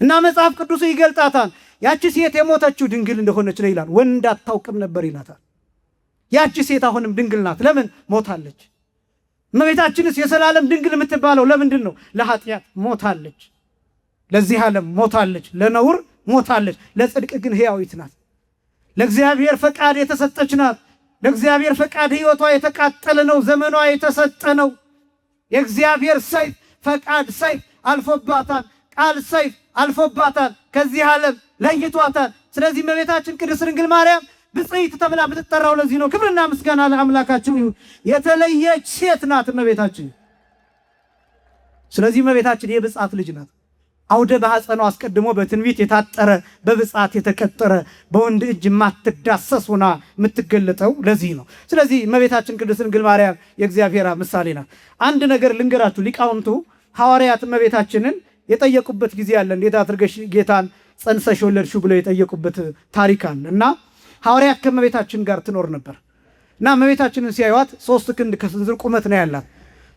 እና መጽሐፍ ቅዱስ ይገልጣታል። ያቺ ሴት የሞተችው ድንግል እንደሆነች ነው ይላል። ወንድ አታውቅም ነበር ይላታል። ያቺ ሴት አሁንም ድንግል ናት። ለምን ሞታለች? እመቤታችንስ የዘላለም ድንግል የምትባለው ለምንድን ነው? ለኃጢአት ሞታለች፣ ለዚህ ዓለም ሞታለች፣ ለነውር ሞታለች። ለጽድቅ ግን ሕያዊት ናት። ለእግዚአብሔር ፈቃድ የተሰጠች ናት። ለእግዚአብሔር ፈቃድ ሕይወቷ የተቃጠለ ነው። ዘመኗ የተሰጠ ነው። የእግዚአብሔር ሰይፍ ፈቃድ ሰይፍ አልፎባታል። ቃል ሰይፍ አልፎባታል። ከዚህ ዓለም ለይቷታል። ስለዚህ እመቤታችን ቅድስት ድንግል ማርያም ብፅዕት ተብላ የምትጠራው ለዚህ ነው። ክብርና ምስጋና ለአምላካችን ይሁን። የተለየች ሴት ናት እመቤታችን። ስለዚህ እመቤታችን የብፅዓት ልጅ ናት። አውደ ማኅፀኗ አስቀድሞ በትንቢት የታጠረ በብፅዓት የተቀጠረ በወንድ እጅ የማትዳሰስ ሆና የምትገለጠው ለዚህ ነው። ስለዚህ እመቤታችን ቅድስት ድንግል ማርያም የእግዚአብሔር ምሳሌ ናት። አንድ ነገር ልንገራችሁ። ሊቃውንቱ ሐዋርያት እመቤታችንን የጠየቁበት ጊዜ አለ። እንዴት አድርገሽ ጌታን ጸንሰሽ ወለድሽው ብለው የጠየቁበት ታሪክ አለ እና ሐዋርያት ከእመቤታችን ጋር ትኖር ነበር እና እመቤታችንን ሲያዩት 3 ክንድ ከስንዝር ቁመት ነው ያላት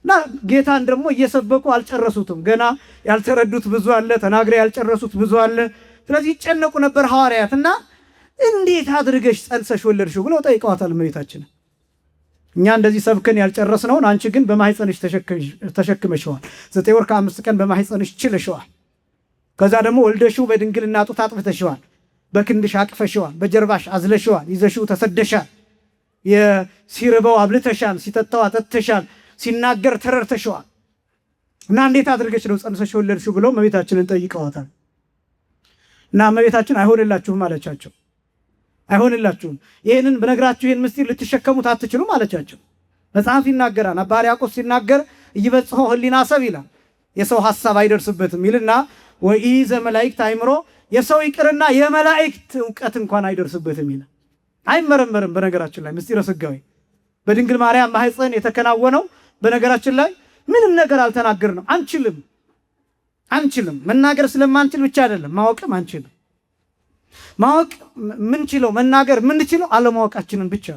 እና ጌታን ደግሞ እየሰበኩ አልጨረሱትም። ገና ያልተረዱት ብዙ አለ፣ ተናግረ ያልጨረሱት ብዙ አለ። ስለዚህ ይጨነቁ ነበር ሐዋርያት እና እንዴት አድርገሽ ጸንሰሽ ወለድሽው ብለው ጠይቀዋታል እመቤታችን። እኛ እንደዚህ ሰብከን ያልጨረስነውን አንቺ ግን በማኅፀንሽ ተሸክመሽዋል። 9 ወር ከ5 ቀን በማኅፀንሽ ችለሽዋል። ከዛ ደግሞ ወልደሽው በድንግልና ጡት አጥብተሽዋል። በክንድሽ አቅፈሽዋል። በጀርባሽ አዝለሽዋል። ይዘሽው ተሰደሻል። ሲርበው አብልተሻል። ሲጠጣው አጠጥተሻል። ሲናገር ተረድተሽዋል እና እንዴት አድርገሽ ነው ጸንሰሽ ወለድሽው ብለው እመቤታችንን ጠይቀዋታል። እና እመቤታችን አይሆንላችሁም አለቻቸው። አይሆንላችሁም፣ ይህንን በነግራችሁ ይህን ምስጢር ልትሸከሙት አትችሉም አለቻቸው። መጽሐፍ ይናገራል። አባ ሕርያቆስ ሲናገር ኢይበጽሖ ህሊና ሰብ ይላል። የሰው ሐሳብ አይደርስበትም ይልና ወኢዘ መላእክት አእምሮ፣ የሰው ይቅርና የመላእክት እውቀት እንኳን አይደርስበትም ይላል። አይመረመርም። በነገራችን ላይ ምስጢረ ሥጋዌ በድንግል ማርያም ማኅፀን የተከናወነው በነገራችን ላይ ምንም ነገር አልተናገርንም። አንችልም። መናገር ስለማንችል ብቻ አይደለም፣ ማወቅም አንችልም። ማወቅ ምንችለው መናገር ምንችለው አለማወቃችንን ብቻ።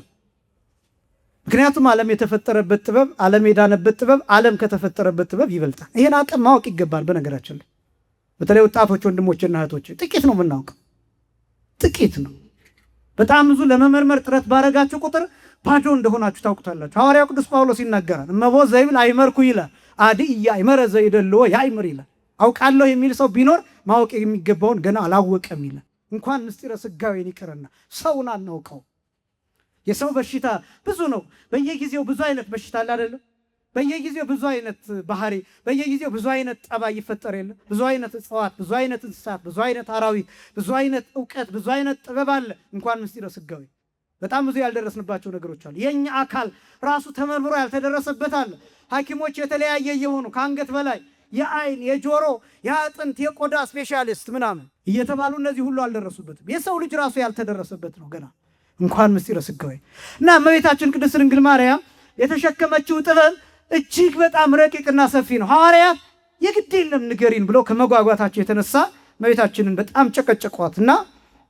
ምክንያቱም ዓለም የተፈጠረበት ጥበብ፣ ዓለም የዳነበት ጥበብ፣ ዓለም ከተፈጠረበት ጥበብ ይበልጣል። ይሄን አቅም ማወቅ ይገባል። በነገራችን ላይ በተለይ ወጣቶች ወንድሞችና እህቶች ጥቂት ነው የምናውቀው፣ ጥቂት ነው። በጣም ብዙ ለመመርመር ጥረት ባረጋችሁ ቁጥር ባዶ እንደሆናችሁ ታውቁታላችሁ። ሐዋርያው ቅዱስ ጳውሎስ ይናገራል። እመቦ ዘይብል አይመርኩ ይላል፣ አዲ ኢያእመረ ዘይደልዎ ያእምር ይላል። አውቃለሁ የሚል ሰው ቢኖር ማወቅ የሚገባውን ገና አላወቀም ይላል። እንኳን ምስጢረ ሥጋዌን ይቅርና ሰውን አናውቀው። የሰው በሽታ ብዙ ነው። በየጊዜው ብዙ አይነት በሽታ አለ አይደለም? በየጊዜው ብዙ አይነት ባህሪ፣ በየጊዜው ብዙ አይነት ጠባይ ይፈጠር የለ? ብዙ አይነት እጽዋት፣ ብዙ አይነት እንስሳት፣ ብዙ አይነት አራዊት፣ ብዙ አይነት እውቀት፣ ብዙ አይነት ጥበብ አለ። እንኳን ምስጢረ ሥጋዌ በጣም ብዙ ያልደረስንባቸው ነገሮች አሉ። የኛ አካል ራሱ ተመርምሮ ያልተደረሰበት አለ። ሐኪሞች የተለያየ የሆኑ ከአንገት በላይ የአይን፣ የጆሮ፣ የአጥንት፣ የቆዳ ስፔሻሊስት ምናምን እየተባሉ እነዚህ ሁሉ አልደረሱበትም። የሰው ልጅ ራሱ ያልተደረሰበት ነው ገና እንኳን ምስጢረ ሥጋዌ እና እመቤታችን ቅድስት ድንግል ማርያም የተሸከመችው ጥበብ እጅግ በጣም ረቂቅና ሰፊ ነው። ሐዋርያት የግድ የለም ንገሪን ብለው ከመጓጓታቸው የተነሳ እመቤታችንን በጣም ጨቀጨቋትና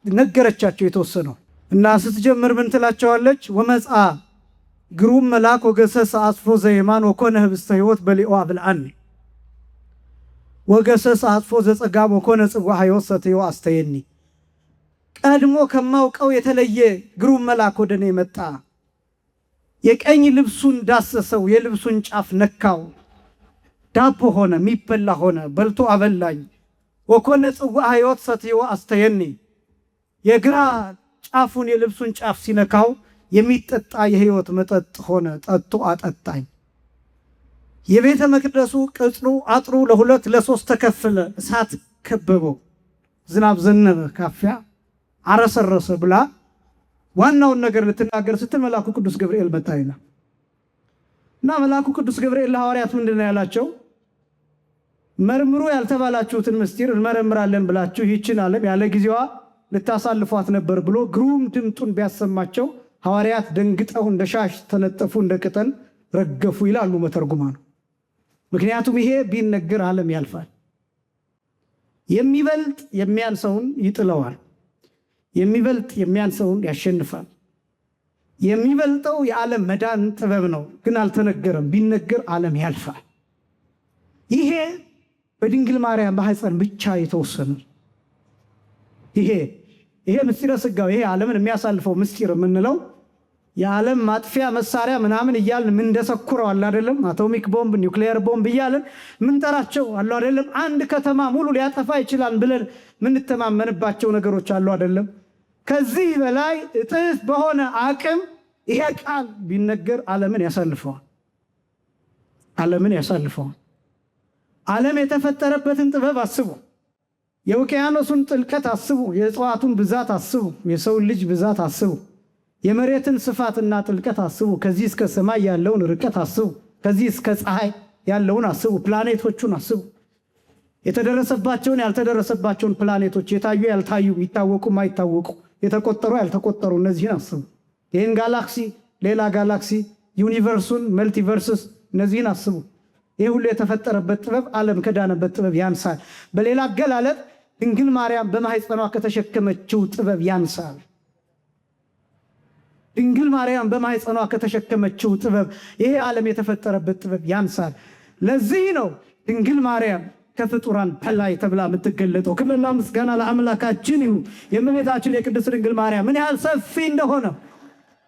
ነገረቻቸው የተወሰነው እና ስትጀምር ምን ትላቸዋለች? ወመጽአ ግሩም መልአክ ወገሰሰ አጽፎ ዘየማን ወኮነ ህብስተ ሕይወት በሊኦ አብልዓኒ ወገሰሰ አጽፎ ዘጸጋም ወኮነ ጽዋዕ ሕይወት ሰትዮ አስተየኒ። ቀድሞ ከማውቀው የተለየ ግሩም መልአክ ወደ እኔ መጣ። የቀኝ ልብሱን ዳሰሰው፣ የልብሱን ጫፍ ነካው፣ ዳቦ ሆነ፣ የሚበላ ሆነ፣ በልቶ አበላኝ። ወኮነ ጽዋዕ ሕይወት ሰትዮ አስተየኒ። የግራ ጫፉን የልብሱን ጫፍ ሲነካው የሚጠጣ የሕይወት መጠጥ ሆነ፣ ጠጥቶ አጠጣኝ። የቤተ መቅደሱ ቅጽሩ አጥሩ ለሁለት ለሶስት ተከፈለ፣ እሳት ከበበው፣ ዝናብ ዘነበ፣ ካፊያ አረሰረሰ ብላ ዋናውን ነገር ልትናገር ስትል መልአኩ ቅዱስ ገብርኤል መጣ ይላል እና መልአኩ ቅዱስ ገብርኤል ለሐዋርያት ምንድን ነው ያላቸው? መርምሩ ያልተባላችሁትን ምስጢር እንመረምራለን ብላችሁ ይህችን ዓለም ያለ ጊዜዋ ልታሳልፏት ነበር ብሎ ግሩም ድምጡን ቢያሰማቸው ሐዋርያት ደንግጠው እንደ ሻሽ ተነጠፉ፣ እንደ ቅጠል ረገፉ ይላሉ መተርጉማኑ። ምክንያቱም ይሄ ቢነገር ዓለም ያልፋል። የሚበልጥ የሚያንሰውን ይጥለዋል፣ የሚበልጥ የሚያንሰውን ያሸንፋል። የሚበልጠው የዓለም መዳን ጥበብ ነው፣ ግን አልተነገረም። ቢነገር ዓለም ያልፋል። ይሄ በድንግል ማርያም ማኅፀን ብቻ የተወሰነ ይሄ ምስጢረ ሥጋዌ፣ ይሄ ዓለምን የሚያሳልፈው ምስጢር የምንለው የዓለም ማጥፊያ መሳሪያ ምናምን እያልን ምንደሰኩረው አለ አይደለም? አቶሚክ ቦምብ፣ ኒውክሊየር ቦምብ እያልን ምንጠራቸው አሉ አይደለም? አንድ ከተማ ሙሉ ሊያጠፋ ይችላል ብለን ምንተማመንባቸው ነገሮች አሉ አይደለም? ከዚህ በላይ እጥፍ በሆነ አቅም ይሄ ቃል ቢነገር ዓለምን ያሳልፈዋል። ዓለምን ያሳልፈዋል። ዓለም የተፈጠረበትን ጥበብ አስቡ። የውቅያኖሱን ጥልቀት አስቡ። የእጽዋቱን ብዛት አስቡ። የሰውን ልጅ ብዛት አስቡ። የመሬትን ስፋትና ጥልቀት አስቡ። ከዚህ እስከ ሰማይ ያለውን ርቀት አስቡ። ከዚህ እስከ ፀሐይ ያለውን አስቡ። ፕላኔቶቹን አስቡ። የተደረሰባቸውን ያልተደረሰባቸውን ፕላኔቶች፣ የታዩ ያልታዩ፣ ይታወቁ ማይታወቁ፣ የተቆጠሩ ያልተቆጠሩ፣ እነዚህን አስቡ። ይህን ጋላክሲ፣ ሌላ ጋላክሲ፣ ዩኒቨርሱን፣ መልቲቨርስስ፣ እነዚህን አስቡ። ይህ ሁሉ የተፈጠረበት ጥበብ ዓለም ከዳነበት ጥበብ ያንሳል። በሌላ አገላለጥ ድንግል ማርያም በማኅፀኗ ከተሸከመችው ጥበብ ያንሳል። ድንግል ማርያም በማኅፀኗ ከተሸከመችው ጥበብ ይሄ ዓለም የተፈጠረበት ጥበብ ያንሳል። ለዚህ ነው ድንግል ማርያም ከፍጡራን በላይ ተብላ የምትገለጠው። ክብርና ምስጋና ለአምላካችን ይሁን። የእመቤታችን የቅድስት ድንግል ማርያም ምን ያህል ሰፊ እንደሆነ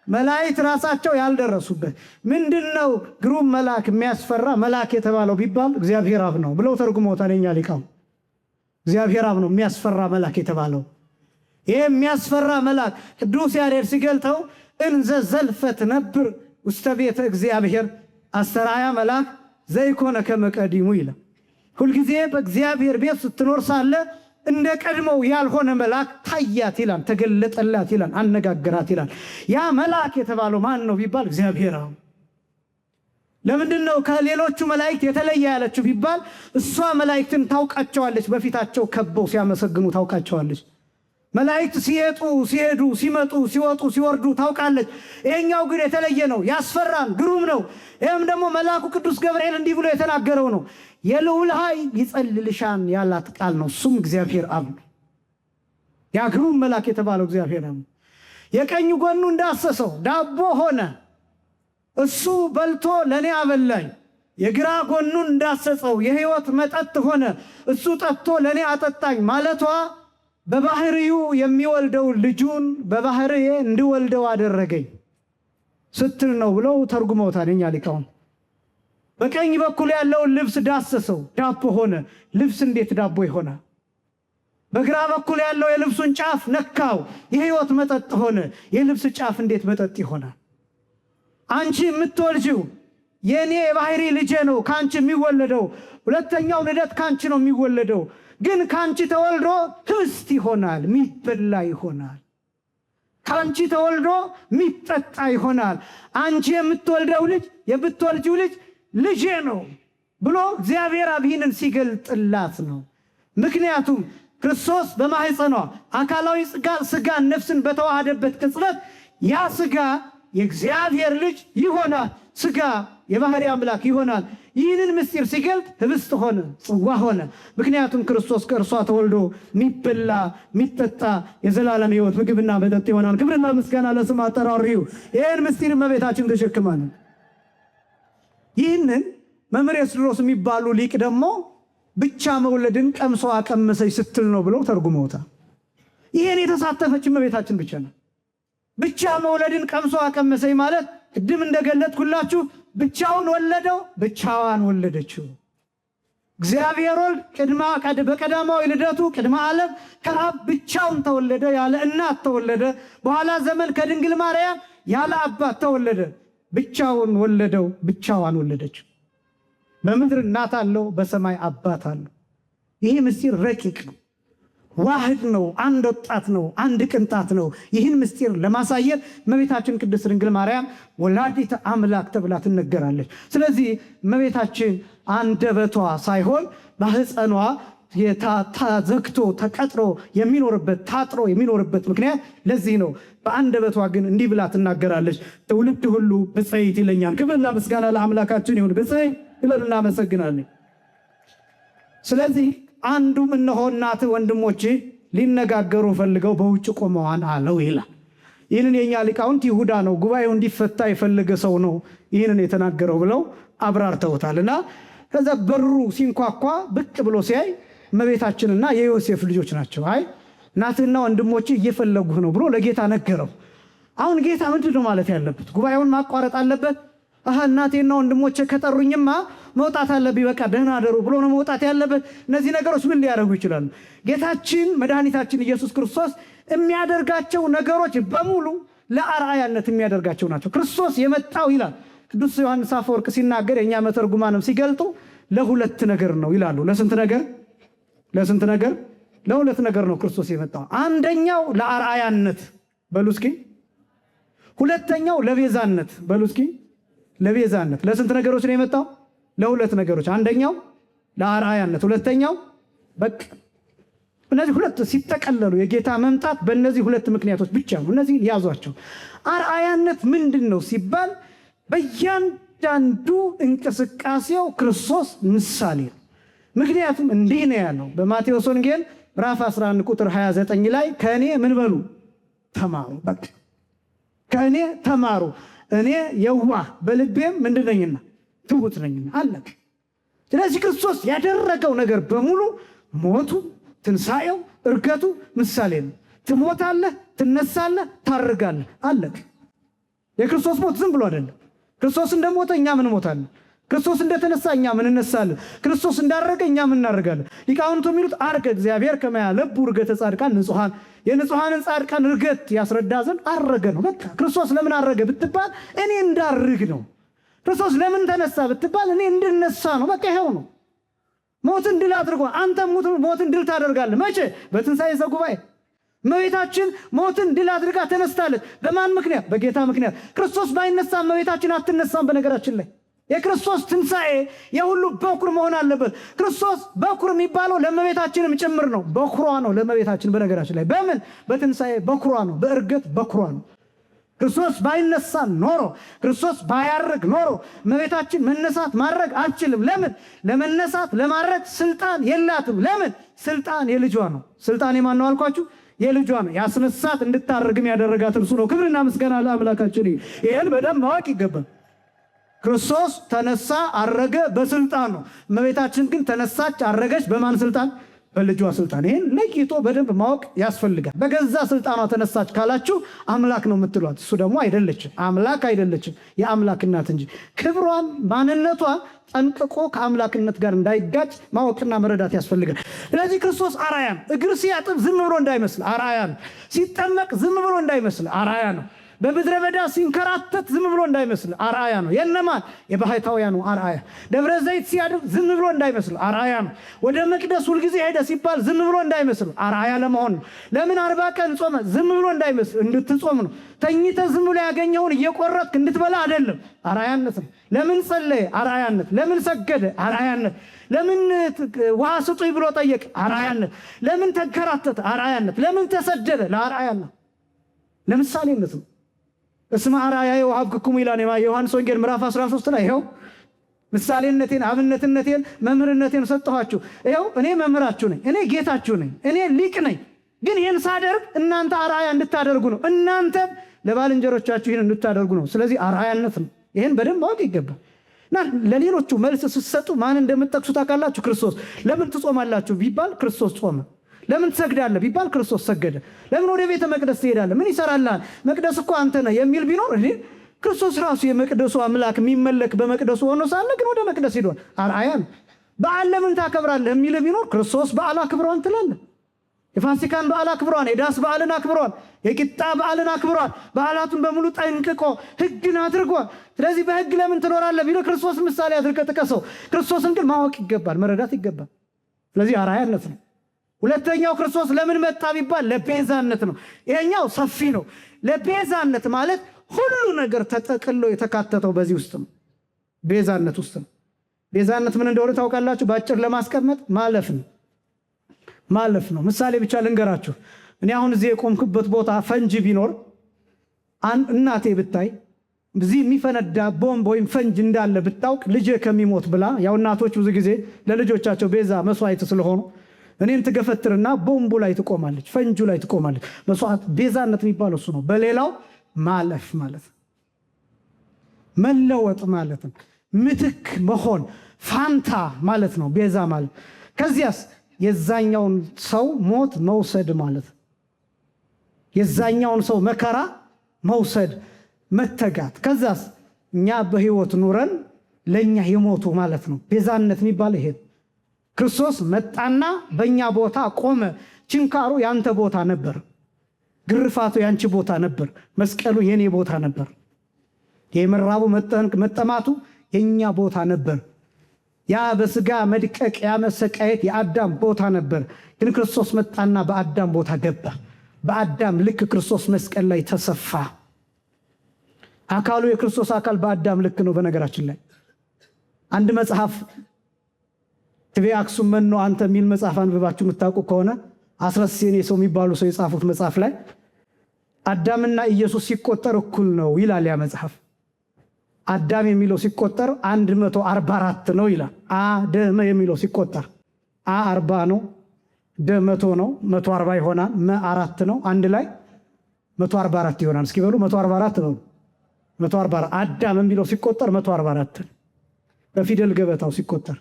መላእክት ራሳቸው ያልደረሱበት ምንድነው? ግሩም መልአክ የሚያስፈራ መልአክ የተባለው ቢባል እግዚአብሔር አብ ነው ብለው ተርጉመውታል የኛ ሊቃውንት። እግዚአብሔር አብ ነው የሚያስፈራ መልአክ የተባለው። ይሄ የሚያስፈራ መልአክ ቅዱስ ያሬድ ሲገልጠው እንዘ ዘልፈት ነብር ውስተ ቤተ እግዚአብሔር አስተርአያ መልአክ ዘይኮነ ከመ ቀዲሙ ይላል። ሁልጊዜ በእግዚአብሔር ቤት ስትኖር ሳለ እንደ ቀድሞው ያልሆነ መልአክ ታያት ይላል፣ ተገለጠላት ይላል፣ አነጋገራት ይላል። ያ መልአክ የተባለው ማን ነው ቢባል እግዚአብሔር አብ። ለምንድን ነው ከሌሎቹ መላእክት የተለየ ያለችው ቢባል እሷ መላእክትን ታውቃቸዋለች፣ በፊታቸው ከበው ሲያመሰግኑ ታውቃቸዋለች። መላእክት ሲሄዱ ሲመጡ ሲወጡ ሲወርዱ ታውቃለች። ይሄኛው ግን የተለየ ነው፣ ያስፈራል፣ ግሩም ነው። ይህም ደግሞ መልአኩ ቅዱስ ገብርኤል እንዲህ ብሎ የተናገረው ነው። የልዑል ኃይል ይጸልልሻን ያላት ቃል ነው። እሱም እግዚአብሔር አብ ነው። ያ ግሩም መልአክ የተባለው እግዚአብሔር አብ። የቀኝ ጎኑ እንዳሰሰው ዳቦ ሆነ፣ እሱ በልቶ ለእኔ አበላኝ። የግራ ጎኑን እንዳሰጸው የሕይወት መጠጥ ሆነ፣ እሱ ጠጥቶ ለእኔ አጠጣኝ ማለቷ በባህሪው የሚወልደው ልጁን በባህሪዬ እንድወልደው አደረገኝ ስትል ነው ብለው ተርጉመውታል የኛ ሊቃውንት። በቀኝ በኩል ያለውን ልብስ ዳሰሰው፣ ዳቦ ሆነ። ልብስ እንዴት ዳቦ ይሆናል? በግራ በኩል ያለው የልብሱን ጫፍ ነካው፣ የሕይወት መጠጥ ሆነ። የልብስ ጫፍ እንዴት መጠጥ ይሆናል? አንቺ የምትወልጂው የኔ የባህሪ ልጄ ነው ካንቺ የሚወለደው። ሁለተኛው ልደት ካንቺ ነው የሚወለደው። ግን ካንቺ ተወልዶ ህብስት ይሆናል፣ ሚበላ ይሆናል። ካንቺ ተወልዶ ሚጠጣ ይሆናል። አንቺ የምትወልደው ልጅ የምትወልጂው ልጅ ልጄ ነው ብሎ እግዚአብሔር አብ ይህንን ሲገልጥላት ነው። ምክንያቱም ክርስቶስ በማኅፀኗ አካላዊ ስጋን ነፍስን በተዋሃደበት ቅጽበት ያ ስጋ የእግዚአብሔር ልጅ ይሆናል፣ ስጋ የባህሪ አምላክ ይሆናል። ይህንን ምስጢር ሲገልጥ ህብስት ሆነ፣ ጽዋ ሆነ። ምክንያቱም ክርስቶስ ከእርሷ ተወልዶ ሚበላ ሚጠጣ የዘላለም ሕይወት ምግብና መጠጥ ይሆናል። ክብርና ምስጋና ለስም አጠራሩ ይሁን። ይህን ምስጢር እመቤታችን ተሸክማለች። ይህንን መምህር ኤስድሮስ የሚባሉ ሊቅ ደግሞ ብቻ መውለድን ቀምሶ አቀመሰች ስትል ነው ብለው ተርጉመውታል። ይህን የተሳተፈች እመቤታችን ብቻ ነው። ብቻ መውለድን ቀምሶ አቀመሰኝ ማለት ቅድም እንደገለጥኩላችሁ ብቻውን ወለደው፣ ብቻዋን ወለደችው። እግዚአብሔር ወልድ በቀዳማዊ ልደቱ ቅድመ ዓለም ከአብ ብቻውን ተወለደ፣ ያለ እናት ተወለደ። በኋላ ዘመን ከድንግል ማርያም ያለ አባት ተወለደ። ብቻውን ወለደው፣ ብቻዋን ወለደችው። በምድር እናት አለው፣ በሰማይ አባት አለው። ይህ ምስጢር ረቂቅ ነው፣ ዋህድ ነው፣ አንድ ወጣት ነው፣ አንድ ቅንጣት ነው። ይህን ምስጢር ለማሳየት እመቤታችን ቅድስት ድንግል ማርያም ወላዲተ አምላክ ተብላ ትነገራለች። ስለዚህ እመቤታችን አንደበቷ ሳይሆን ማኅፀኗ ተዘግቶ ተቀጥሮ የሚኖርበት ታጥሮ የሚኖርበት ምክንያት ለዚህ ነው። በአንደበቷ ግን እንዲህ ብላ ትናገራለች። ትውልድ ሁሉ ብፅዕት ይለኛል። ክብርና ምስጋና ለአምላካችን ይሁን። ብፅዕት ብለን እናመሰግናለን። ስለዚህ አንዱም እነሆ እናትህ ወንድሞቼ ሊነጋገሩ ፈልገው በውጭ ቆመዋል አለው ይላል። ይህንን የኛ ሊቃውንት ይሁዳ ነው ጉባኤው እንዲፈታ የፈለገ ሰው ነው ይህንን የተናገረው ብለው አብራርተውታልና ከዛ በሩ ሲንኳኳ ብቅ ብሎ ሲያይ እመቤታችንና የዮሴፍ ልጆች ናቸው። አይ እናትህና ወንድሞቼ እየፈለጉህ ነው ብሎ ለጌታ ነገረው። አሁን ጌታ ምንድነው ማለት ያለበት? ጉባኤውን ማቋረጥ አለበት? እናቴና ወንድሞቼ ከጠሩኝማ መውጣት አለብኝ፣ በቃ ደህና አደሩ ብሎ ነው መውጣት ያለበት? እነዚህ ነገሮች ምን ሊያደርጉ ይችላሉ? ጌታችን መድኃኒታችን ኢየሱስ ክርስቶስ የሚያደርጋቸው ነገሮች በሙሉ ለአርአያነት የሚያደርጋቸው ናቸው። ክርስቶስ የመጣው ይላል ቅዱስ ዮሐንስ አፈወርቅ ሲናገር የኛ መተርጉማንም ሲገልጡ ለሁለት ነገር ነው ይላሉ። ለስንት ነገር? ለሁለት ነገር ነው ክርስቶስ የመጣው። አንደኛው ለአርአያነት በሉ እስኪ፣ ሁለተኛው ለቤዛነት በሉ እስኪ። ለቤዛነት ለስንት ነገሮች ነው የመጣው? ለሁለት ነገሮች። አንደኛው ለአርአያነት፣ ሁለተኛው በቃ እነዚህ ሁለት ሲጠቀለሉ የጌታ መምጣት በእነዚህ ሁለት ምክንያቶች ብቻ ነው። እነዚህ ያዟቸው። አርአያነት ምንድነው ሲባል በእያንዳንዱ እንቅስቃሴው ክርስቶስ ምሳሌ ነው። ምክንያቱም እንዲህ ነው ያለው በማቴዎስ ወንጌል ምዕራፍ 11 ቁጥር 29 ላይ ከእኔ ምን በሉ ተማሩ። በቃ ከእኔ ተማሩ፣ እኔ የዋህ በልቤም ምንድነኝና ትሁት ነኝና አለቀ። ስለዚህ ክርስቶስ ያደረገው ነገር በሙሉ ሞቱ፣ ትንሣኤው፣ እርገቱ ምሳሌ ነው። ትሞታለህ፣ ትነሳለህ፣ ታርጋለህ፣ አለቀ። የክርስቶስ ሞት ዝም ብሎ አይደለም። ክርስቶስ እንደሞተ እኛ ምን ሞታለን? ክርስቶስ እንደተነሳ እኛ ምን እነሳለን? ክርስቶስ እንዳረገ እኛ ምን እናደርጋለን? ሊቃውንቱ የሚሉት አርገ እግዚአብሔር ከመያለቡ እርገተ ጻድቃን ንጹሐን፣ የንጹሐንን ጻድቃን እርገት ያስረዳ ዘንድ አረገ ነው። በቃ ክርስቶስ ለምን አረገ ብትባል እኔ እንዳርግ ነው። ክርስቶስ ለምን ተነሳ ብትባል እኔ እንድነሳ ነው። በቃ ይሄው ነው። ሞትን ድል አድርጎ አንተም ሞትን ድል ታደርጋለህ። መቼ? በትንሣኤ ዘጉባኤ። እመቤታችን ሞትን ድል አድርጋ ተነስታለች። በማን ምክንያት? በጌታ ምክንያት። ክርስቶስ ባይነሳ እመቤታችን አትነሳም። በነገራችን ላይ የክርስቶስ ትንሣኤ የሁሉ በኩር መሆን አለበት። ክርስቶስ በኩር የሚባለው ለእመቤታችንም ጭምር ነው። በኩሯ ነው ለእመቤታችን። በነገራችን ላይ በምን? በትንሣኤ በኩሯ ነው። በእርገት በኩሯ ነው። ክርስቶስ ባይነሳ ኖሮ፣ ክርስቶስ ባያርግ ኖሮ እመቤታችን መነሳት ማድረግ አትችልም። ለምን? ለመነሳት ለማድረግ ስልጣን የላትም። ለምን? ስልጣን የልጇ ነው። ስልጣን የማን ነው አልኳችሁ? የልጇ ነው። ያስነሳት እንድታርግም ያደረጋት እርሱ ነው። ክብርና ምስጋና ለአምላካችን። ይሄን በደንብ ማወቅ ይገባል። ክርስቶስ ተነሳ አረገ በስልጣን ነው። እመቤታችን ግን ተነሳች አረገች በማን ስልጣን? በልጇ ስልጣን። ይሄን ለይቶ በደንብ ማወቅ ያስፈልጋል። በገዛ ስልጣኗ ተነሳች ካላችሁ አምላክ ነው የምትሏት። እሱ ደግሞ አይደለችም፣ አምላክ አይደለችም፣ የአምላክ እናት እንጂ። ክብሯን ማንነቷ ጠንቅቆ ከአምላክነት ጋር እንዳይጋጭ ማወቅና መረዳት ያስፈልጋል። ስለዚህ ክርስቶስ አርአያ ነው። እግር ሲያጥብ ዝም ብሎ እንዳይመስል አርአያ ነው። ሲጠመቅ ዝም ብሎ እንዳይመስል አርአያ ነው። በምድረ በዳ ሲንከራተት ዝም ብሎ እንዳይመስል አርአያ ነው። የነማን? የባሕታውያኑ አርአያ። ደብረ ዘይት ሲያድር ዝም ብሎ እንዳይመስል አርአያ ነው። ወደ መቅደስ ሁልጊዜ ሄደ ሲባል ዝም ብሎ እንዳይመስል አርአያ ለመሆን ነው። ለምን 40 ቀን ጾመ? ዝም ብሎ እንዳይመስል እንድትጾም ነው። ተኝተ ዝም ብሎ ያገኘውን እየቆረጥክ እንድትበላ አይደለም፣ አርአያነት ነው። ለምን ጸለየ? አርአያነት። ለምን ሰገደ? አርአያነት። ለምን ውሃ ስጡኝ ብሎ ጠየቅ? አርአያነት። ለምን ተንከራተተ? አርአያነት። ለምን ተሰደደ? ለአርአያነት፣ ለምሳሌነት ነው። እስመ አርአያየ ወሀብክሙ ይላል የዮሐንስ ወንጌል ምዕራፍ 13 ላይ ይኸው ምሳሌነቴን፣ አብነትነቴን፣ መምህርነቴን ሰጠኋችሁ። ይኸው እኔ መምህራችሁ ነኝ፣ እኔ ጌታችሁ ነኝ፣ እኔ ሊቅ ነኝ። ግን ይህን ሳደርግ እናንተ አርአያ እንድታደርጉ ነው። እናንተ ለባልንጀሮቻችሁ ይህን እንድታደርጉ ነው። ስለዚህ አርአያነት ነው። ይህን በደንብ ማወቅ ይገባል። እና ለሌሎቹ መልስ ስትሰጡ ማን እንደምትጠቅሱ ታውቃላችሁ? ክርስቶስ። ለምን ትጾማላችሁ ቢባል ክርስቶስ ጾመ። ለምን ትሰግዳለህ ቢባል ክርስቶስ ሰገደ። ለምን ወደ ቤተ መቅደስ ትሄዳለህ? ምን ይሰራልሃል? መቅደስ እኮ አንተ ነህ የሚል ቢኖር ክርስቶስ ራሱ የመቅደሱ አምላክ የሚመለክ በመቅደሱ ሆኖ ሳለ ግን ወደ መቅደስ ሄዷል። አርአያ ነው። በዓል ለምን ታከብራለህ የሚል ቢኖር ክርስቶስ በዓል አክብሯን ትላለህ። የፋሲካን በዓል አክብሯን፣ የዳስ በዓልን አክብሯን፣ የቂጣ በዓልን አክብሯን። በዓላቱን በሙሉ ጠንቅቆ ሕግን አድርጓል። ስለዚህ በሕግ ለምን ትኖራለህ ቢለው ክርስቶስ ምሳሌ አድርገህ ጥቀሰው። ክርስቶስን ግን ማወቅ ይገባል፣ መረዳት ይገባል። ስለዚህ አርአያነት ነው። ሁለተኛው ክርስቶስ ለምን መጣ ቢባል ለቤዛነት ነው። ይሄኛው ሰፊ ነው። ለቤዛነት ማለት ሁሉ ነገር ተጠቅሎ የተካተተው በዚህ ውስጥ ነው። ቤዛነት ውስጥ ነው። ቤዛነት ምን እንደሆነ ታውቃላችሁ? በአጭር ለማስቀመጥ ማለፍ ነው። ማለፍ ነው። ምሳሌ ብቻ ልንገራችሁ። እኔ አሁን እዚህ የቆምኩበት ቦታ ፈንጂ ቢኖር እናቴ ብታይ እዚህ የሚፈነዳ ቦምብ ወይም ፈንጅ እንዳለ ብታውቅ ልጄ ከሚሞት ብላ፣ ያው እናቶች ብዙ ጊዜ ለልጆቻቸው ቤዛ መስዋዕት ስለሆኑ እኔን ትገፈትርና ቦምቡ ላይ ትቆማለች፣ ፈንጁ ላይ ትቆማለች። መስዋዕት ቤዛነት የሚባለው እሱ ነው። በሌላው ማለፍ ማለት ነው። መለወጥ ማለት ነው። ምትክ መሆን፣ ፋንታ ማለት ነው ቤዛ ማለት። ከዚያስ የዛኛውን ሰው ሞት መውሰድ ማለት ነው። የዛኛውን ሰው መከራ መውሰድ፣ መተጋት። ከዛስ እኛ በህይወት ኑረን ለኛ የሞቱ ማለት ነው። ቤዛነት የሚባለው ይሄ ክርስቶስ መጣና በእኛ ቦታ ቆመ። ችንካሩ ያንተ ቦታ ነበር። ግርፋቱ ያንቺ ቦታ ነበር። መስቀሉ የኔ ቦታ ነበር። የመራቡ መጠማቱ የኛ ቦታ ነበር። ያ በስጋ መድቀቅ ያ መሰቃየት የአዳም ቦታ ነበር። ግን ክርስቶስ መጣና በአዳም ቦታ ገባ። በአዳም ልክ ክርስቶስ መስቀል ላይ ተሰፋ። አካሉ የክርስቶስ አካል በአዳም ልክ ነው። በነገራችን ላይ አንድ መጽሐፍ ትቤ አክሱም መኖ አንተ የሚል መጽሐፍ አንብባችሁ የምታውቁ ከሆነ አስረስሴኔ ሰው የሚባሉ ሰው የጻፉት መጽሐፍ ላይ አዳምና ኢየሱስ ሲቆጠር እኩል ነው ይላል። ያ መጽሐፍ አዳም የሚለው ሲቆጠር 144 ነው ይላል። አደም የሚለው ሲቆጠር 40 ነው፣ ደ 100 ነው፣ 140 ይሆናል። 4 ነው፣ አንድ ላይ 144 ይሆናል። እስኪ በሉ 144 ነው። 144 አዳም የሚለው ሲቆጠር 144 በፊደል ገበታው ሲቆጠር፣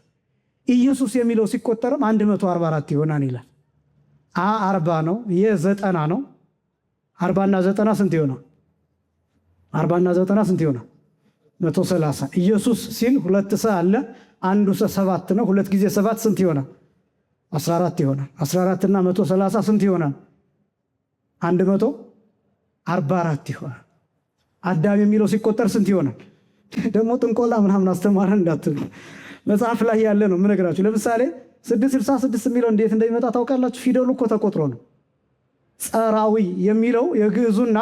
ኢየሱስ የሚለው ሲቆጠርም 144 ይሆናል ይላል። 40 ነው፣ የ90 ነው። 40 እና 90 ስንት ይሆናል? 40 እና 90 ስንት ይሆናል? 130። ኢየሱስ ሲል ሁለት ሰ አለ፣ አንዱ ሰ 7 ነው። 2 ጊዜ 7 ስንት ይሆናል? 14 ይሆናል። 14 እና 130 ስንት ይሆናል? 144 ይሆናል። አዳም የሚለው ሲቆጠር ስንት ይሆናል? ደግሞ ጥንቆላ ምናምን አስተማረን እንዳትሉ፣ መጽሐፍ ላይ ያለ ነው የምነግራችሁ። ለምሳሌ 666 የሚለው እንዴት እንደሚመጣ ታውቃላችሁ? ፊደሉ እኮ ተቆጥሮ ነው። ጸራዊ የሚለው የግዕዙና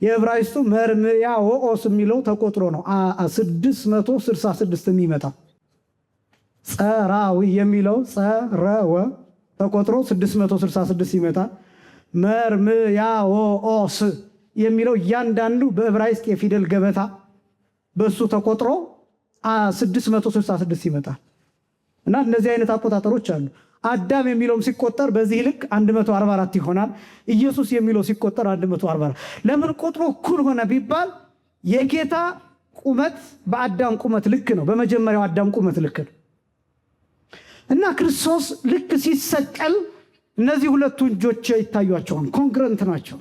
የዕብራይስጡ መርምያ ወኦስ የሚለው ተቆጥሮ ነው 666 የሚመጣ። ጸራዊ የሚለው ጸረወ ተቆጥሮ 666 ይመጣ። መርምያ ወኦስ የሚለው እያንዳንዱ በዕብራይስጥ የፊደል ገበታ በሱ ተቆጥሮ 666 ይመጣል። እና እነዚህ አይነት አቆጣጠሮች አሉ። አዳም የሚለውም ሲቆጠር በዚህ ልክ 144 ይሆናል። ኢየሱስ የሚለው ሲቆጠር 144። ለምን ቁጥሩ እኩል ሆነ ቢባል የጌታ ቁመት በአዳም ቁመት ልክ ነው። በመጀመሪያው አዳም ቁመት ልክ ነው። እና ክርስቶስ ልክ ሲሰቀል እነዚህ ሁለቱ እጆች ይታያቸዋል። ኮንግረንት ናቸው።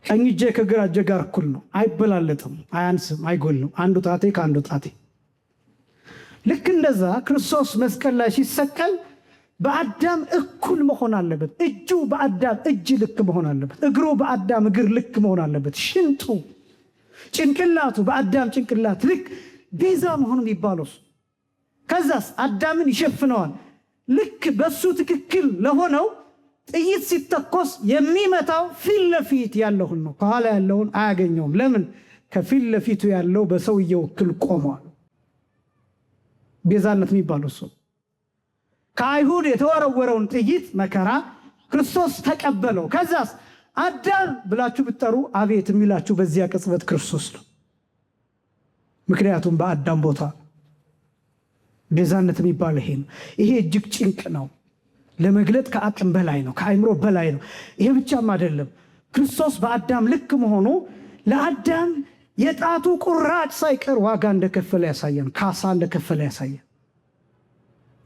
ቀኝ እጄ ከግራ እጄ ጋር እኩል ነው። አይበላለጥም፣ አያንስም፣ አይጎልም። አንዱ ጣቴ ከአንዱ ጣቴ። ልክ እንደዛ ክርስቶስ መስቀል ላይ ሲሰቀል በአዳም እኩል መሆን አለበት። እጁ በአዳም እጅ ልክ መሆን አለበት። እግሩ በአዳም እግር ልክ መሆን አለበት። ሽንጡ፣ ጭንቅላቱ በአዳም ጭንቅላት ልክ ቤዛ መሆኑን ይባሉስ። ከዛስ አዳምን ይሸፍነዋል። ልክ በሱ ትክክል ለሆነው ጥይት ሲተኮስ የሚመታው ፊት ለፊት ያለውን ነው፣ ከኋላ ያለውን አያገኘውም። ለምን? ከፊት ለፊቱ ያለው በሰውየው እኩል ቆሟል። ቤዛነት የሚባለው እሱ። ከአይሁድ የተወረወረውን ጥይት መከራ ክርስቶስ ተቀበለው። ከዛስ አዳም ብላችሁ ብትጠሩ አቤት የሚላችሁ በዚያ ቅጽበት ክርስቶስ ነው። ምክንያቱም በአዳም ቦታ ቤዛነት የሚባለው ይሄ ነው። ይሄ እጅግ ጭንቅ ነው፣ ለመግለጥ ከአቅም በላይ ነው፣ ከአይምሮ በላይ ነው። ይሄ ብቻም አይደለም። ክርስቶስ በአዳም ልክ መሆኑ ለአዳም የጣቱ ቁራጭ ሳይቀር ዋጋ እንደከፈለ ያሳየን፣ ካሳ እንደከፈለ ያሳየን።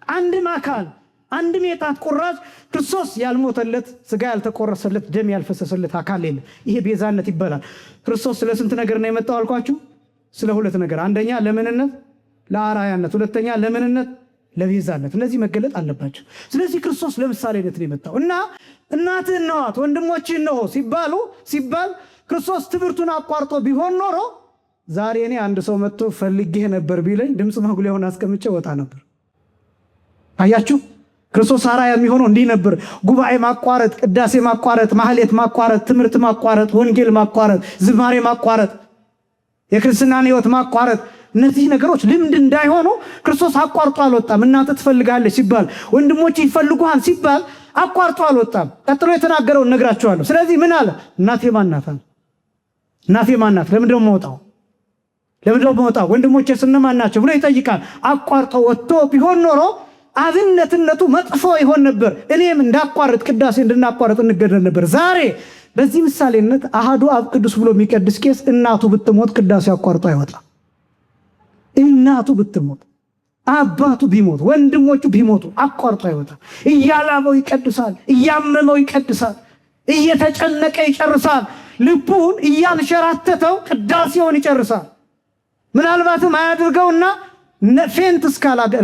አንድም አካል አንድም የጣት ቁራጭ ክርስቶስ ያልሞተለት፣ ስጋ ያልተቆረሰለት፣ ደም ያልፈሰሰለት አካል የለም። ይሄ ቤዛነት ይባላል። ክርስቶስ ስለ ስንት ነገር ነው የመጣው አልኳችሁ? ስለ ሁለት ነገር። አንደኛ ለምንነት፣ ለአራያነት። ሁለተኛ ለምንነት፣ ለቤዛነት። እነዚህ መገለጥ አለባቸው። ስለዚህ ክርስቶስ ለምሳሌነት ነው የመጣው እና እናትህ ነዋት ወንድሞችህ ነው ሲባል ክርስቶስ ትምህርቱን አቋርጦ ቢሆን ኖሮ ዛሬ እኔ አንድ ሰው መጥቶ ፈልጌህ ነበር ቢለኝ ድምፅ መጉሊያውን አስቀምጬ ወጣ ነበር። አያችሁ፣ ክርስቶስ አርአያ የሚሆነው እንዲህ ነበር። ጉባኤ ማቋረጥ፣ ቅዳሴ ማቋረጥ፣ ማህሌት ማቋረጥ፣ ትምህርት ማቋረጥ፣ ወንጌል ማቋረጥ፣ ዝማሬ ማቋረጥ፣ የክርስትናን ሕይወት ማቋረጥ፣ እነዚህ ነገሮች ልምድ እንዳይሆኑ ክርስቶስ አቋርጦ አልወጣም። እናትህ ትፈልጋለች ሲባል፣ ወንድሞች ይፈልጉሃል ሲባል አቋርጦ አልወጣም። ቀጥሎ የተናገረውን ነግራቸዋለሁ። ስለዚህ ምን አለ? እናቴ ማናት አለ። እናቴ ማናት? ለምንድነው የምወጣው? ወንድሞቼ እነማን ናቸው ብሎ ይጠይቃል። አቋርጦ ወጥቶ ቢሆን ኖሮ አብነትነቱ መጥፎ ይሆን ነበር። እኔም እንዳቋርጥ ቅዳሴ እንድናቋርጥ እንገደል ነበር። ዛሬ በዚህ ምሳሌነት አሃዱ አብ ቅዱስ ብሎ የሚቀድስ ቄስ እናቱ ብትሞት ቅዳሴ አቋርጦ አይወጣም። እናቱ ብትሞት፣ አባቱ ቢሞት፣ ወንድሞቹ ቢሞቱ አቋርጦ አይወጣም። እያላበው ይቀድሳል፣ እያመመው ይቀድሳል፣ እየተጨነቀ ይጨርሳል። ልቡን እያንሸራተተው ቅዳሴውን ይጨርሳል። ምናልባትም አያድርገውና ፌንት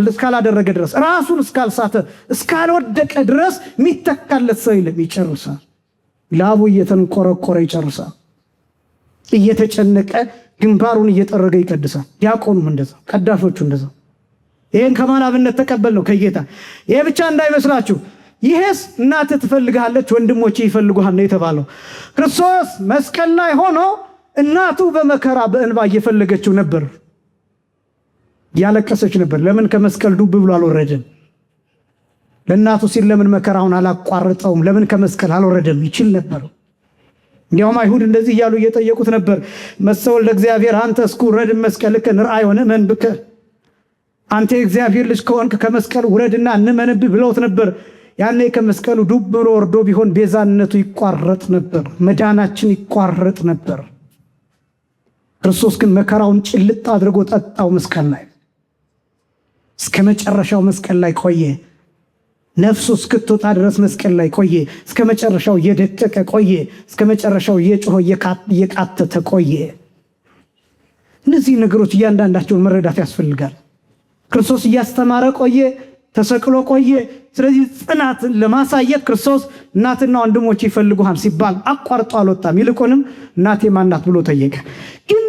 እስካላደረገ ድረስ ራሱን እስካልሳተ እስካልወደቀ ድረስ የሚተካለት ሰው የለም፣ ይጨርሳል። ላቡ እየተንቆረቆረ ይጨርሳል። እየተጨነቀ ግንባሩን እየጠረገ ይቀድሳል። ዲያቆኑም እንደዛ፣ ቀዳሾቹ እንደዛ። ይሄን ከማን አብነት ተቀበል ነው? ከጌታ። ይሄ ብቻ እንዳይመስላችሁ፣ ይሄስ እናትህ ትፈልግሃለች ወንድሞቼ ይፈልጉሃል ነው የተባለው። ክርስቶስ መስቀል ላይ ሆኖ እናቱ በመከራ በእንባ እየፈለገችው ነበር፣ ያለቀሰች ነበር። ለምን ከመስቀል ዱብ ብሎ አልወረደም? ለእናቱ ሲል ለምን መከራውን አላቋረጠውም? ለምን ከመስቀል አልወረደም? ይችል ነበር። እንዲያውም አይሁድ እንደዚህ እያሉ እየጠየቁት ነበር። መሰወል ለእግዚአብሔር አንተ እስኩ ረድ መስቀልከ ንርአይ ሆነ መንብከ፣ አንተ የእግዚአብሔር ልጅ ከሆንክ ከመስቀል ውረድና እንመንብህ ብለውት ነበር። ያኔ ከመስቀሉ ዱብ ብሎ ወርዶ ቢሆን ቤዛነቱ ይቋረጥ ነበር፣ መዳናችን ይቋረጥ ነበር። ክርስቶስ ግን መከራውን ጭልጥ አድርጎ ጠጣው። መስቀል ላይ እስከ መጨረሻው መስቀል ላይ ቆየ። ነፍሱ እስክትወጣ ድረስ መስቀል ላይ ቆየ። እስከ መጨረሻው እየደቀቀ ቆየ። እስከ መጨረሻው እየጮኸ እየቃተተ ቆየ። እነዚህ ነገሮች እያንዳንዳቸውን መረዳት ያስፈልጋል። ክርስቶስ እያስተማረ ቆየ፣ ተሰቅሎ ቆየ። ስለዚህ ጽናትን ለማሳየት ክርስቶስ እናትና ወንድሞች ይፈልጉሃል ሲባል አቋርጦ አልወጣም። ይልቁንም እናቴ ማናት ብሎ ጠየቀ። ግን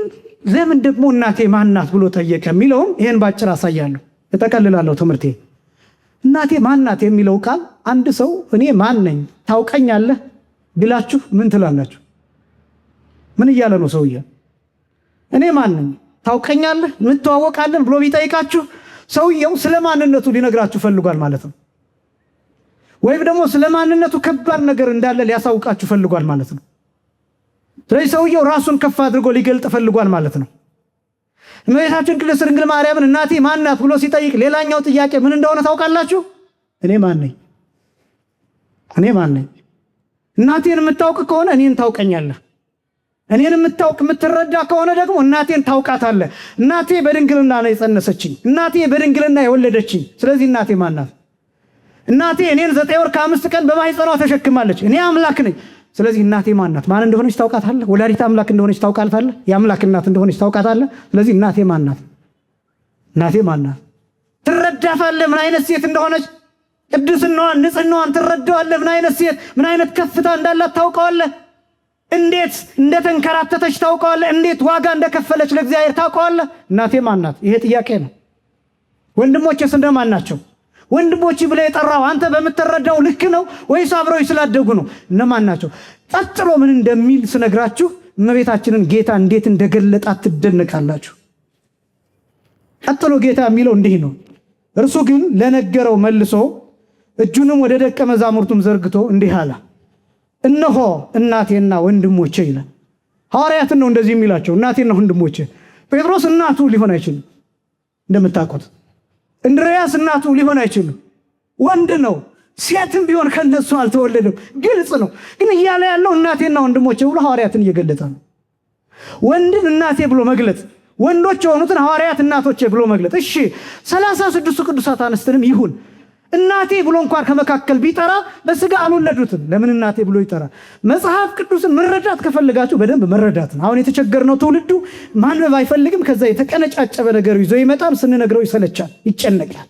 ለምን ደግሞ እናቴ ማናት ብሎ ጠየቀ የሚለውም ይሄን ባጭር አሳያለሁ፣ እጠቀልላለሁ ትምህርቴ። እናቴ ማናት የሚለው ቃል አንድ ሰው እኔ ማን ነኝ ታውቀኛለህ ቢላችሁ ምን ትላላችሁ? ምን እያለ ነው ሰውዬ? እኔ ማን ነኝ ታውቀኛለህ እንተዋወቃለን ብሎ ቢጠይቃችሁ ሰውየው ስለ ማንነቱ ሊነግራችሁ ፈልጓል ማለት ነው። ወይም ደግሞ ስለ ማንነቱ ከባድ ነገር እንዳለ ሊያሳውቃችሁ ፈልጓል ማለት ነው። ስለዚህ ሰውየው ራሱን ከፍ አድርጎ ሊገልጥ ፈልጓል ማለት ነው። እመቤታችን ቅድስት ድንግል ማርያምን እናቴ ማናት ብሎ ሲጠይቅ ሌላኛው ጥያቄ ምን እንደሆነ ታውቃላችሁ? እኔ ማን ነኝ? እኔ ማን ነኝ? እናቴን የምታውቅ ከሆነ እኔን ታውቀኛለህ። እኔን የምትረዳ ከሆነ ደግሞ እናቴን ታውቃታለህ። እናቴ በድንግልና ነው የጸነሰችኝ። እናቴ በድንግልና የወለደችኝ። ስለዚህ እናቴ ማናት? እናቴ እኔን 9 ወር ከ5 ቀን በማህፀኗ ተሸክማለች። እኔ አምላክ ነኝ። ስለዚህ እናቴ ማናት? ማን እንደሆነች ታውቃታለህ። ወላዲተ አምላክ እንደሆነች ታውቃታለህ። የአምላክ እናት እንደሆነች ታውቃታለህ። ስለዚህ እናቴ ማናት? እናቴ ማናት? ትረዳታለህ ምን አይነት ሴት እንደሆነች። ቅድስናዋን፣ ንጽህናዋን ትረዳዋለህ። ምን አይነት ሴት፣ ምን አይነት ከፍታ እንዳላት ታውቀዋለህ። እንዴት እንደተንከራተተች ታውቀዋለህ። እንዴት ዋጋ እንደከፈለች ለእግዚአብሔር ታውቀዋለህ። እናቴ ማናት? ይሄ ጥያቄ ነው። ወንድሞቼስ እንደማን ናቸው? ወንድሞቼ ብለህ የጠራው አንተ በምትረዳው ልክ ነው ወይስ አብረው ስላደጉ ነው? እነማን ናቸው? ቀጥሎ ምን እንደሚል ስነግራችሁ እመቤታችንን ጌታ እንዴት እንደገለጣት ትደነቃላችሁ። ቀጥሎ ጌታ የሚለው እንዲህ ነው። እርሱ ግን ለነገረው መልሶ እጁንም ወደ ደቀ መዛሙርቱም ዘርግቶ እንዲህ አለ፣ እነሆ እናቴና ወንድሞቼ ይላል። ሐዋርያትን ነው እንደዚህ የሚላቸው፣ እናቴና ወንድሞቼ። ጴጥሮስ እናቱ ሊሆን አይችልም እንደምታውቁት። እንድርያስ እናቱ ሊሆን አይችልም፣ ወንድ ነው። ሴትም ቢሆን ከነሱ አልተወለደም፣ ግልጽ ነው። ግን እያለ ያለው እናቴና ወንድሞቼ ብሎ ሐዋርያትን እየገለጠ ነው። ወንድን እናቴ ብሎ መግለጥ፣ ወንዶች የሆኑትን ሐዋርያት እናቶቼ ብሎ መግለጥ። እሺ 36 ቅዱሳት አንስትንም ይሁን እናቴ ብሎ እንኳን ከመካከል ቢጠራ በስጋ አልወለዱትም። ለምን እናቴ ብሎ ይጠራ? መጽሐፍ ቅዱስን መረዳት ከፈለጋችሁ በደንብ መረዳት ነው። አሁን የተቸገርነው ትውልዱ ማንበብ አይፈልግም። ከዛ የተቀነጫጨበ ነገር ይዞ ይመጣል። ስንነግረው ይሰለቻል፣ ይጨነቃል።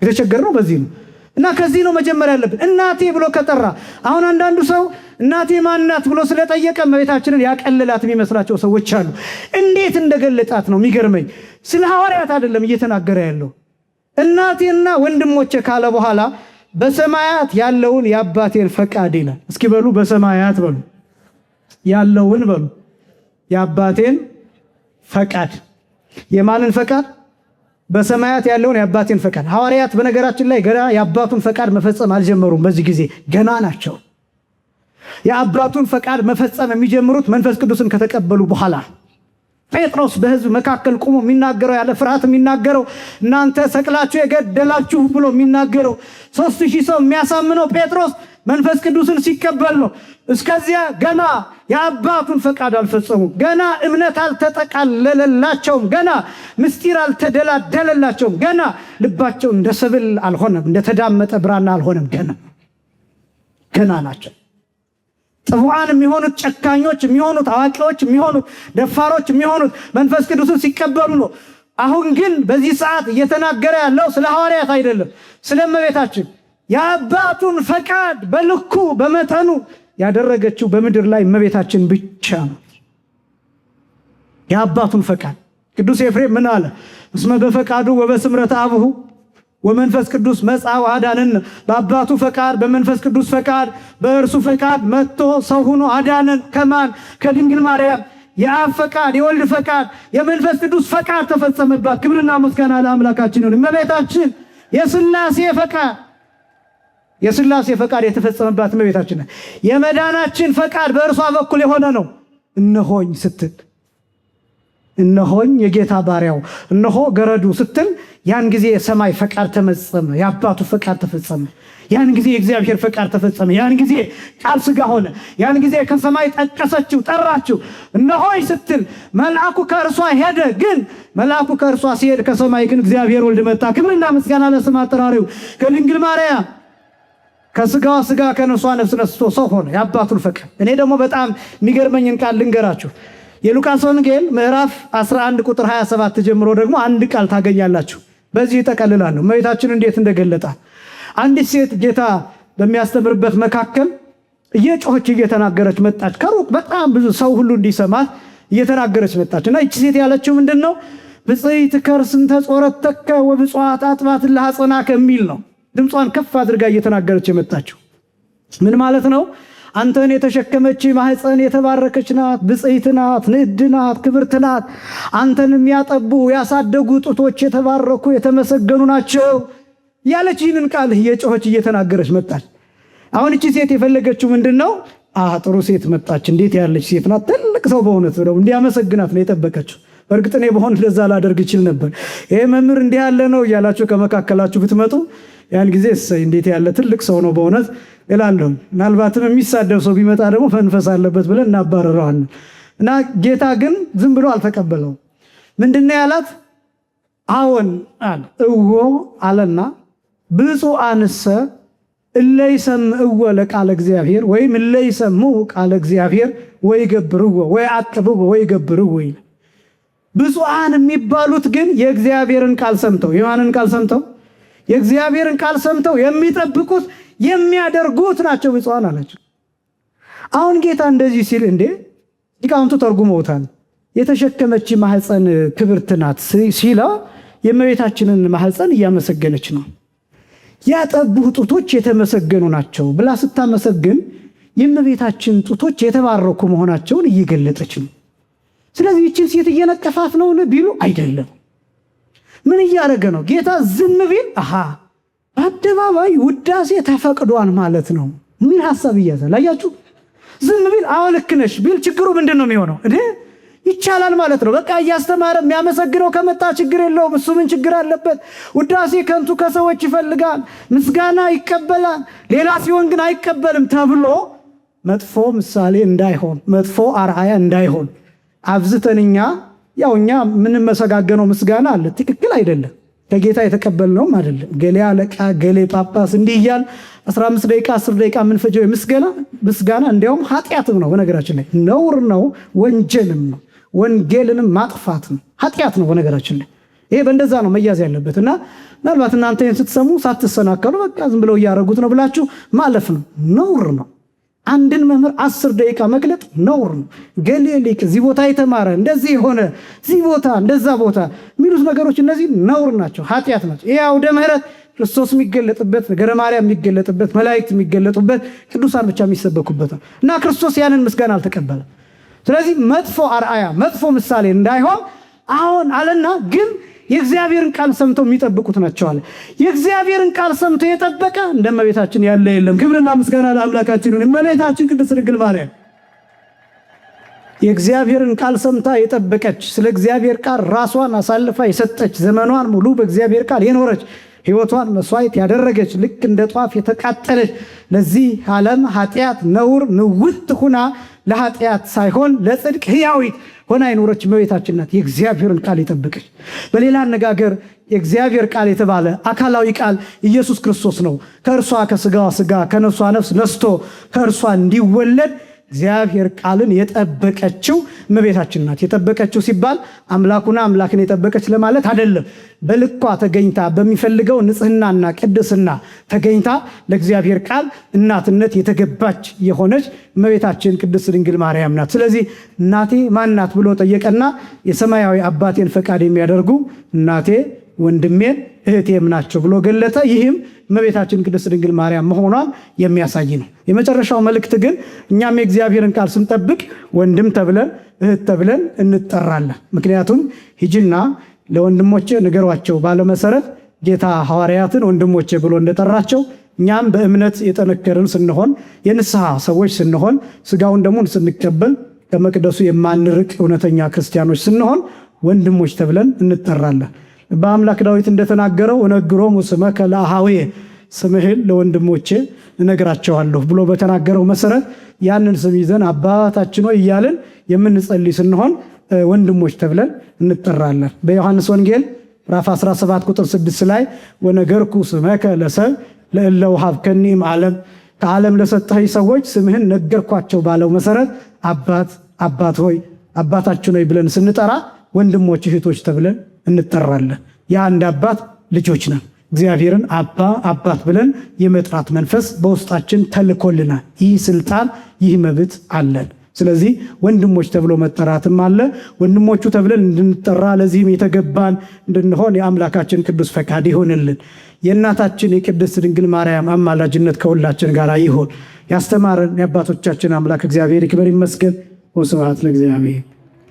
የተቸገርነው በዚህ ነው። እና ከዚህ ነው መጀመሪያ ያለብን። እናቴ ብሎ ከጠራ አሁን አንዳንዱ ሰው እናቴ ማናት ብሎ ስለጠየቀ እመቤታችንን ያቀልላት የሚመስላቸው ሰዎች አሉ። እንዴት እንደገለጣት ነው የሚገርመኝ። ስለ ሐዋርያት አይደለም እየተናገረ ያለው። እናቴና ወንድሞቼ ካለ በኋላ በሰማያት ያለውን የአባቴን ፈቃድ ይላል። እስኪ በሉ በሰማያት በሉ፣ ያለውን በሉ፣ የአባቴን ፈቃድ። የማንን ፈቃድ? በሰማያት ያለውን የአባቴን ፈቃድ። ሐዋርያት በነገራችን ላይ ገና የአባቱን ፈቃድ መፈጸም አልጀመሩም። በዚህ ጊዜ ገና ናቸው። የአባቱን ፈቃድ መፈጸም የሚጀምሩት መንፈስ ቅዱስን ከተቀበሉ በኋላ። ጴጥሮስ በሕዝብ መካከል ቆሞ የሚናገረው ያለ ፍርሃት የሚናገረው እናንተ ሰቅላችሁ የገደላችሁ ብሎ የሚናገረው 3000 ሰው የሚያሳምነው ጴጥሮስ መንፈስ ቅዱስን ሲቀበል ነው። እስከዚያ ገና የአባቱን ፈቃድ አልፈጸሙም። ገና እምነት አልተጠቃለለላቸውም። ገና ምስጢር አልተደላደለላቸውም። ገና ልባቸው እንደ ሰብል አልሆነም፣ እንደተዳመጠ ብራና አልሆነም። ገና ናቸው። ጥቡዓን የሚሆኑት፣ ጨካኞች የሚሆኑት፣ አዋቂዎች የሚሆኑት፣ ደፋሮች የሚሆኑት መንፈስ ቅዱስን ሲቀበሉ ነው። አሁን ግን በዚህ ሰዓት እየተናገረ ያለው ስለ ሐዋርያት አይደለም፣ ስለ እመቤታችን የአባቱን ፈቃድ በልኩ በመጠኑ ያደረገችው በምድር ላይ እመቤታችን ብቻ ነው። የአባቱን ፈቃድ ቅዱስ ኤፍሬም ምን አለ? እስመ በፈቃዱ ወበስምረት አብሁ ወመንፈስ ቅዱስ መጽአ ወአዳነን። በአባቱ ፈቃድ በመንፈስ ቅዱስ ፈቃድ በእርሱ ፈቃድ መጥቶ ሰው ሆኖ አዳነን። ከማን? ከድንግል ማርያም። የአብ ፈቃድ የወልድ ፈቃድ የመንፈስ ቅዱስ ፈቃድ ተፈጸመባት። ክብርና ምስጋና ለአምላካችን ይሁን። እመቤታችን የሥላሴ ፈቃድ የተፈጸመባት እመቤታችን ናት። የመዳናችን ፈቃድ በእርሷ በኩል የሆነ ነው። እነሆኝ ስትል እነሆኝ የጌታ ባሪያው እነሆ ገረዱ ስትል ያን ጊዜ የሰማይ ፈቃድ ተፈጸመ። የአባቱ ፈቃድ ተፈጸመ። ያን ጊዜ የእግዚአብሔር ፈቃድ ተፈጸመ። ያን ጊዜ ቃል ሥጋ ሆነ። ያን ጊዜ ከሰማይ ጠቀሰችው፣ ጠራችው። እነሆኝ ስትል መልአኩ ከእርሷ ሄደ። ግን መልአኩ ከእርሷ ሲሄድ ከሰማይ ግን እግዚአብሔር ወልድ መጣ። ክብርና ምስጋና ለስም አጠራሪው ከድንግል ማርያም ከሥጋዋ ሥጋ ከነፍሷ ነፍስ ነስቶ ሰው ሆነ። የአባቱን ፈቃድ። እኔ ደግሞ በጣም የሚገርመኝን ቃል ልንገራችሁ። የሉቃስ ወንጌል ምዕራፍ 11 ቁጥር 27 ጀምሮ ደግሞ አንድ ቃል ታገኛላችሁ። በዚህ ይጠቀልላለሁ። እመቤታችን እንዴት እንደገለጣት። አንዲት ሴት ጌታ በሚያስተምርበት መካከል እየጮኸች እየተናገረች መጣች። ከሩቅ በጣም ብዙ ሰው ሁሉ እንዲሰማት እየተናገረች መጣች እና ይቺ ሴት ያለችው ምንድን ነው? ብፅዕት ከርስንተ ጾረተከ ወብፁዓት አጥባት ለሐፀናከ የሚል ነው። ድምጿን ከፍ አድርጋ እየተናገረች የመጣችው ምን ማለት ነው? አንተን የተሸከመች ማህፀን የተባረከች ናት፣ ብፅዕት ናት፣ ንዕድ ናት፣ ክብርት ናት። አንተን የሚያጠቡ ያሳደጉ ጡቶች የተባረኩ የተመሰገኑ ናቸው ያለች ይህንን ቃል እየጮኸች እየተናገረች መጣች። አሁን እቺ ሴት የፈለገችው ምንድን ነው? ጥሩ ሴት መጣች፣ እንዴት ያለች ሴት ናት፣ ትልቅ ሰው በእውነት ነው እንዲያመሰግናት ነው የጠበቀችው። በእርግጥ እኔ በሆን ለዛ ላደርግ ይችል ነበር። ይሄ መምህር እንዲህ ያለ ነው እያላችሁ ከመካከላችሁ ብትመጡ ያን ጊዜ እሰይ እንዴት ያለ ትልቅ ሰው ነው በእውነት እላለሁ። ምናልባትም የሚሳደብ ሰው ቢመጣ ደግሞ መንፈስ አለበት ብለን እናባረረዋለን። እና ጌታ ግን ዝም ብሎ አልተቀበለው። ምንድነው ያላት? አዎን አለ እዎ አለና ብፁዓንሰ እለ ይሰምዕዎ ለቃለ እግዚአብሔር ወይም እለ ይሰምዑ ቃለ እግዚአብሔር ወይገብርዎ ወይዐቅብዎ ወይገብርዎ ይላል። ብፁዓን የሚባሉት ግን የእግዚአብሔርን ቃል ሰምተው የማንን ቃል ሰምተው? የእግዚአብሔርን ቃል ሰምተው የሚጠብቁት የሚያደርጉት ናቸው ብፁዓን አላቸው። አሁን ጌታ እንደዚህ ሲል እንዴ ሊቃውንቱ ተርጉመውታል። የተሸከመች ማህፀን ክብርት ናት ሲላ የእመቤታችንን ማህፀን እያመሰገነች ነው። ያጠቡህ ጡቶች የተመሰገኑ ናቸው ብላ ስታመሰግን የእመቤታችን ጡቶች የተባረኩ መሆናቸውን እየገለጠች ነው። ስለዚህ ይህችን ሴት እየነቀፋት ነው ቢሉ አይደለም። ምን እያደረገ ነው? ጌታ ዝም ቢል በአደባባይ ውዳሴ ተፈቅዷል ማለት ነው ምን ሐሳብ እያዘለ አያችሁ። ዝም ቢል ልክ ነሽ ቢል ችግሩ ምንድን ነው የሚሆነው? ይቻላል ማለት ነው። በቃ እያስተማረ የሚያመሰግነው ከመጣ ችግር የለውም። እሱ ምን ችግር አለበት? ውዳሴ ከንቱ ከሰዎች ይፈልጋል፣ ምስጋና ይቀበላል፣ ሌላ ሲሆን ግን አይቀበልም ተብሎ መጥፎ ምሳሌ እንዳይሆን፣ መጥፎ አርአያ እንዳይሆን አብዝተን እኛ የምንመሰጋገነው ምስጋና አለ። ትክክል አይደለም። ከጌታ የተቀበልነውም አይደለም። ገሌ አለቃ ገሌ ጳጳስ እንዲህ እያል 15 ደቂቃ 10 ደቂቃ የምንፈጀው ምስጋና እንዲያውም ኃጢአትም ነው። በነገራችን ላይ ነውር ነው፣ ወንጀልም ነው። ወንጌልንም ማጥፋት ነው፣ ኃጢአት ነው። በነገራችን ላይ ይሄ በእንደዛ ነው መያዝ ያለበት እና ምናልባት እናንተ ይህን ስትሰሙ ሳትሰናከሉ በቃ ዝም ብለው እያደረጉት ነው ብላችሁ ማለፍ ነው። ነውር ነው። አንድን መምህር 10 ደቂቃ መግለጥ ነውር ነው። ገሌ ሊቅ እዚህ ቦታ የተማረ እንደዚህ የሆነ እዚህ ቦታ እንደዛ ቦታ የሚሉት ነገሮች እነዚህ ነውር ናቸው፣ ኃጢአት ናቸው። ይሄ አውደ ምሕረት ክርስቶስ የሚገለጥበት፣ ነገረ ማርያም የሚገለጥበት፣ መላእክት የሚገለጡበት፣ ቅዱሳን ብቻ የሚሰበኩበት ነው እና ክርስቶስ ያንን ምስጋና አልተቀበለም። ስለዚህ መጥፎ አርአያ መጥፎ ምሳሌ እንዳይሆን አሁን አለና ግን የእግዚአብሔርን ቃል ሰምተው የሚጠብቁት ናቸው አለ። የእግዚአብሔርን ቃል ሰምቶ የጠበቀ እንደ እመቤታችን ያለ የለም። ክብርና ምስጋና ለአምላካችን ይሁን። እመቤታችን ቅድስት ድንግል ማርያም የእግዚአብሔርን ቃል ሰምታ የጠበቀች፣ ስለ እግዚአብሔር ቃል ራሷን አሳልፋ የሰጠች፣ ዘመኗን ሙሉ በእግዚአብሔር ቃል የኖረች፣ ሕይወቷን መስዋዕት ያደረገች፣ ልክ እንደ ጧፍ የተቃጠለች፣ ለዚህ ዓለም ኃጢአት ነውር ንውት ሁና ለኃጢአት ሳይሆን ለጽድቅ ሕያዊት ሆና የኖረች እመቤታችን ናት። የእግዚአብሔርን ቃል የጠበቀች። በሌላ አነጋገር የእግዚአብሔር ቃል የተባለ አካላዊ ቃል ኢየሱስ ክርስቶስ ነው። ከእርሷ ከሥጋዋ ሥጋ ከነፍሷ ነፍስ ነስቶ ከእርሷ እንዲወለድ እግዚአብሔር ቃልን የጠበቀችው እመቤታችን ናት። የጠበቀችው ሲባል አምላኩና አምላክን የጠበቀች ለማለት አይደለም። በልኳ ተገኝታ በሚፈልገው ንጽህናና ቅድስና ተገኝታ ለእግዚአብሔር ቃል እናትነት የተገባች የሆነች እመቤታችን ቅድስት ድንግል ማርያም ናት። ስለዚህ እናቴ ማን ናት ብሎ ጠየቀና የሰማያዊ አባቴን ፈቃድ የሚያደርጉ እናቴ ወንድሜን እህቴም ናቸው ብሎ ገለጠ። ይህም እመቤታችን ቅድስት ድንግል ማርያም መሆኗን የሚያሳይ ነው። የመጨረሻው መልእክት ግን እኛም የእግዚአብሔርን ቃል ስንጠብቅ ወንድም ተብለን እህት ተብለን እንጠራለን። ምክንያቱም ሂጂና ለወንድሞቼ ንገሯቸው ባለ መሰረት ጌታ ሐዋርያትን ወንድሞቼ ብሎ እንደጠራቸው እኛም በእምነት የጠነከርን ስንሆን የንስሐ ሰዎች ስንሆን ስጋውን ደሙን ስንቀበል ከመቅደሱ የማንርቅ እውነተኛ ክርስቲያኖች ስንሆን ወንድሞች ተብለን እንጠራለን። በአምላክ ዳዊት እንደተናገረው እነግሮሙ ስመከ ለአኀውየ ስምህን ለወንድሞቼ እነግራቸዋለሁ ብሎ በተናገረው መሰረት ያንን ስም ይዘን አባታችን ሆይ እያልን የምንጸልይ ስንሆን ወንድሞች ተብለን እንጠራለን። በዮሐንስ ወንጌል ምዕራፍ 17 ቁጥር 6 ላይ ወነገርኩ ስመከ ለሰብእ ለእለ ወሀብከኒ እምዓለም ከዓለም ለሰጠኸኝ ሰዎች ስምህን ነገርኳቸው ባለው መሰረት አባት ሆይ አባታችን ሆይ ብለን ስንጠራ ወንድሞች እህቶች ተብለን እንጠራለን። የአንድ አባት ልጆች ነን። እግዚአብሔርን አባት ብለን የመጥራት መንፈስ በውስጣችን ተልኮልናል። ይህ ስልጣን ይህ መብት አለን። ስለዚህ ወንድሞች ተብሎ መጠራትም አለ። ወንድሞቹ ተብለን እንድንጠራ ለዚህም የተገባን እንድንሆን የአምላካችን ቅዱስ ፈቃድ ይሆንልን። የእናታችን የቅድስት ድንግል ማርያም አማላጅነት ከሁላችን ጋር ይሆን። ያስተማረን የአባቶቻችን አምላክ እግዚአብሔር ይክበር ይመስገን። ወስብሐት ለእግዚአብሔር።